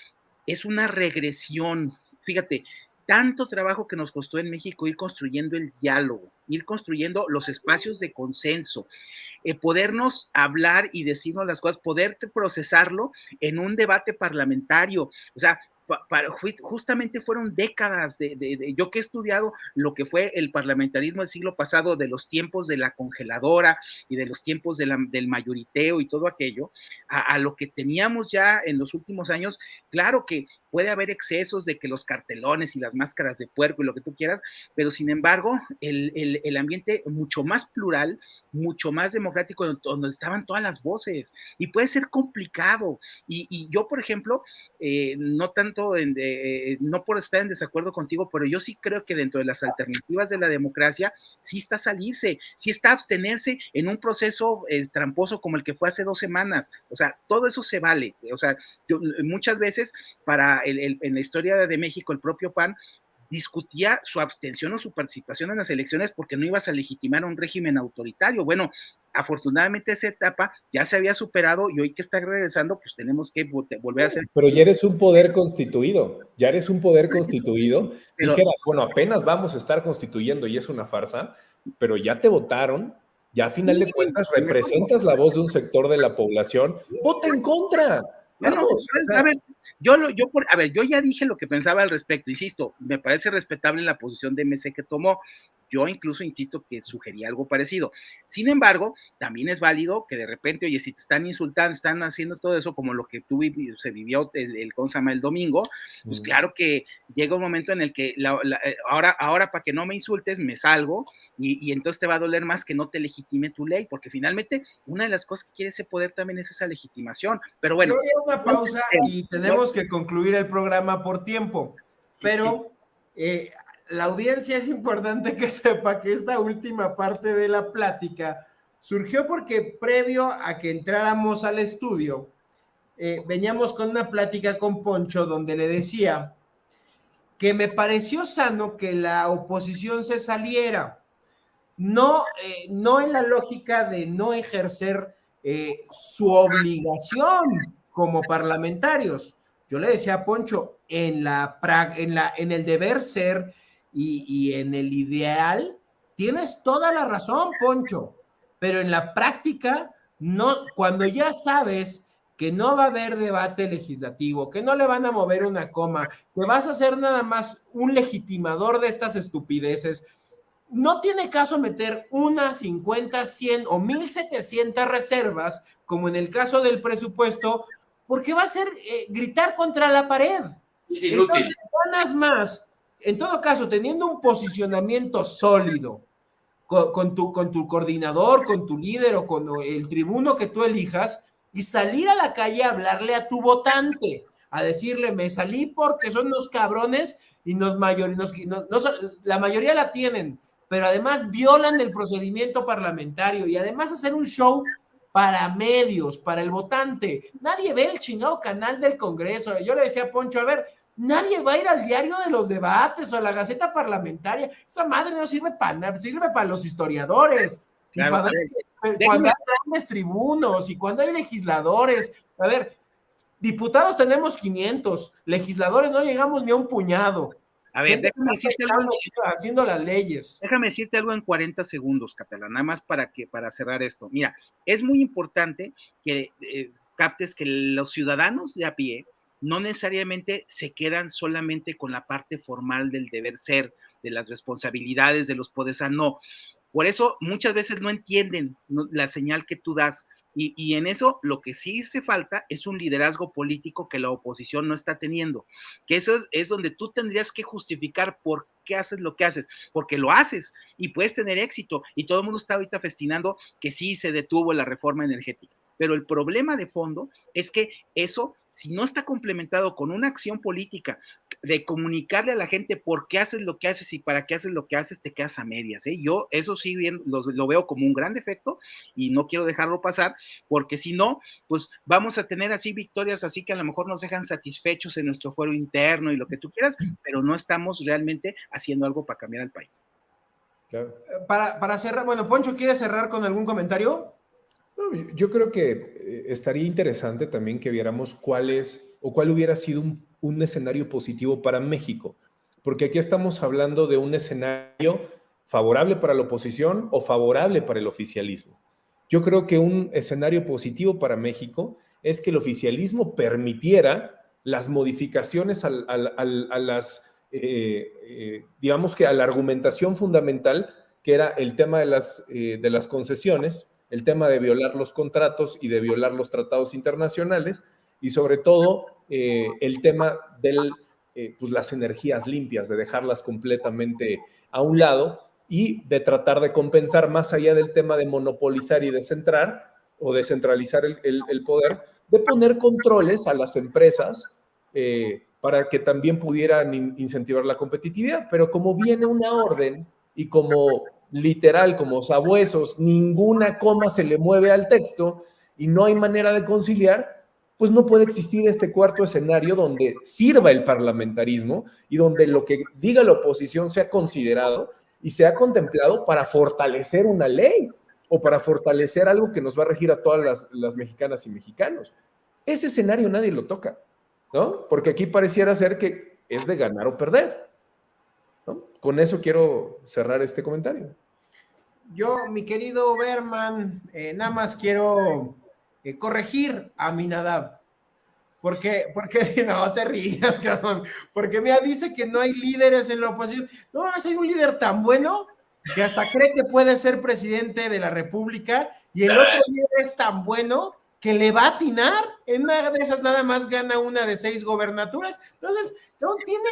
es una regresión. Fíjate, tanto trabajo que nos costó en México ir construyendo el diálogo, ir construyendo los espacios de consenso, podernos hablar y decirnos las cosas, poder procesarlo en un debate parlamentario. O sea, justamente fueron décadas yo que he estudiado lo que fue el parlamentarismo del siglo pasado, de los tiempos de la congeladora y de los tiempos del mayoriteo y todo aquello, a lo que teníamos ya en los últimos años. Claro que puede haber excesos de que los cartelones y las máscaras de puerco y lo que tú quieras, pero sin embargo, el ambiente mucho más plural, mucho más democrático, donde estaban todas las voces, y puede ser complicado. Y yo, por ejemplo, no tanto, no por estar en desacuerdo contigo, pero yo sí creo que dentro de las alternativas de la democracia, sí está salirse, sí está abstenerse en un proceso tramposo como el que fue hace 2 semanas. O sea, todo eso se vale. O sea, muchas veces en la historia de México, el propio PAN discutía su abstención o su participación en las elecciones porque no ibas a legitimar un régimen autoritario. Bueno, afortunadamente esa etapa ya se había superado y hoy que está regresando, pues tenemos que volver a hacer... Pero ya eres un poder constituido, pero, dijeras, bueno, apenas vamos a estar constituyendo y es una farsa, pero ya te votaron, ya a final de cuentas representas la voz de un sector de la población, vota en contra. Vamos, a ver, yo ya dije lo que pensaba al respecto, insisto, me parece respetable la posición de MC que tomó. Yo incluso insisto que sugería algo parecido. Sin embargo, también es válido que de repente, oye, si te están insultando, están haciendo todo eso, como lo que se vivió ¿cómo se llama? El domingo, pues claro que llega un momento en el que ahora para que no me insultes, me salgo y entonces te va a doler más que no te legitime tu ley, porque finalmente una de las cosas que quiere ese poder también es esa legitimación. Pero bueno. Yo haría una pausa y tenemos que concluir el programa por tiempo, pero la audiencia es importante que sepa que esta última parte de la plática surgió porque previo a que entráramos al estudio, veníamos con una plática con Poncho donde le decía que me pareció sano que la oposición se saliera, no en la lógica de no ejercer su obligación como parlamentarios. Yo le decía a Poncho, en el deber ser y en el ideal, tienes toda la razón, Poncho, pero en la práctica, no, cuando ya sabes que no va a haber debate legislativo, que no le van a mover una coma, que vas a ser nada más un legitimador de estas estupideces, no tiene caso meter 50, 100 o 1,700 reservas, como en el caso del presupuesto, porque va a ser gritar contra la pared. Es inútil. Entonces, ganas más, en todo caso, teniendo un posicionamiento sólido con tu coordinador, con tu líder o con el tribuno que tú elijas, y salir a la calle a hablarle a tu votante, a decirle, me salí porque son unos cabrones y la mayoría la tienen, pero además violan el procedimiento parlamentario y además hacer un show para medios, para el votante. Nadie ve el chingado canal del Congreso. Yo le decía a Poncho, a ver, nadie va a ir al diario de los debates o a la Gaceta Parlamentaria. Esa madre no sirve para nada, sirve para los historiadores. Claro, y para cuando hay grandes tribunos y cuando hay legisladores. A ver, diputados tenemos 500, legisladores no llegamos ni a un puñado. A ver, déjame decirte algo. Haciendo las leyes. Déjame decirte algo en 40 segundos, Catalán, nada más para cerrar esto. Mira, es muy importante que captes que los ciudadanos de a pie no necesariamente se quedan solamente con la parte formal del deber ser, de las responsabilidades, de los poderes, no. Por eso muchas veces no entienden la señal que tú das. Y en eso lo que sí hace falta es un liderazgo político que la oposición no está teniendo, que eso es donde tú tendrías que justificar por qué haces lo que haces, porque lo haces y puedes tener éxito, y todo el mundo está ahorita festinando que sí se detuvo la reforma energética, pero el problema de fondo es que eso, si no está complementado con una acción política de comunicarle a la gente por qué haces lo que haces y para qué haces lo que haces, te quedas a medias, ¿eh? Yo eso sí bien lo veo como un gran defecto y no quiero dejarlo pasar, porque si no, pues vamos a tener así victorias así que a lo mejor nos dejan satisfechos en nuestro fuero interno y lo que tú quieras, pero no estamos realmente haciendo algo para cambiar al país. Claro. Para cerrar, bueno, Poncho, ¿quiere cerrar con algún comentario? No, yo creo que estaría interesante también que viéramos cuál hubiera sido un escenario positivo para México, porque aquí estamos hablando de un escenario favorable para la oposición o favorable para el oficialismo. Yo creo que un escenario positivo para México es que el oficialismo permitiera las modificaciones a digamos que a la argumentación fundamental, que era el tema de las concesiones, el tema de violar los contratos y de violar los tratados internacionales, y sobre todo el tema de pues las energías limpias, de dejarlas completamente a un lado y de tratar de compensar más allá del tema de monopolizar y descentralizar el poder, de poner controles a las empresas para que también pudieran incentivar la competitividad. Pero como viene una orden y como literal, como sabuesos, ninguna coma se le mueve al texto y no hay manera de conciliar, pues no puede existir este cuarto escenario donde sirva el parlamentarismo y donde lo que diga la oposición sea considerado y sea contemplado para fortalecer una ley o para fortalecer algo que nos va a regir a todas las mexicanas y mexicanos. Ese escenario nadie lo toca, ¿no? Porque aquí pareciera ser que es de ganar o perder, ¿no? Con eso quiero cerrar este comentario. Yo, mi querido Berman, nada más quiero corregir a Aminadab. Porque no te rías, cabrón. Porque mira, dice que no hay líderes en la oposición. No, hay un líder tan bueno que hasta cree que puede ser presidente de la República, y el otro líder es tan bueno que le va a atinar. En una de esas nada más gana una de 6 gobernaturas. Entonces, no, tiene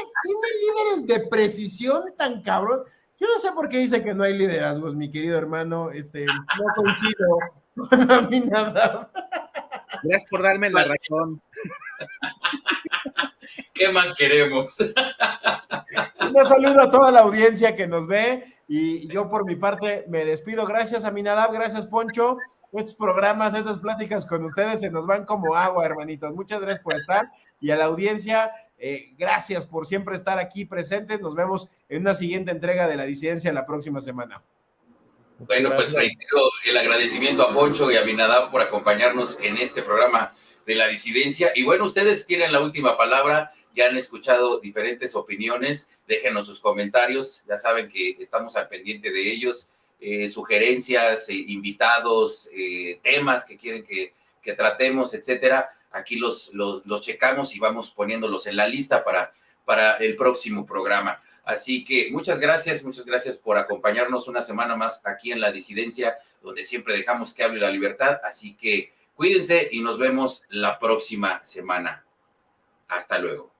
líderes de precisión tan cabrón. Yo no sé por qué dice que no hay liderazgos, mi querido hermano. No coincido con Aminadab. Gracias por darme la razón. ¿Qué más queremos? Un saludo a toda la audiencia que nos ve, y yo por mi parte me despido. Gracias, Aminadab, gracias, Poncho. Estos programas, estas pláticas con ustedes se nos van como agua, hermanitos. Muchas gracias por estar, y a la audiencia, gracias por siempre estar aquí presentes. Nos vemos en una siguiente entrega de La Disidencia la próxima semana. Muchas Bueno, pues gracias. reitero el agradecimiento a Poncho y a Abinadab por acompañarnos en este programa de la disidencia. Y bueno, ustedes tienen la última palabra, ya han escuchado diferentes opiniones, déjenos sus comentarios, ya saben que estamos al pendiente de ellos, sugerencias, invitados, temas que quieren que tratemos, etcétera. Aquí los checamos y vamos poniéndolos en la lista para el próximo programa. Así que muchas gracias por acompañarnos una semana más aquí en La Disidencia, donde siempre dejamos que hable la libertad. Así que cuídense y nos vemos la próxima semana. Hasta luego.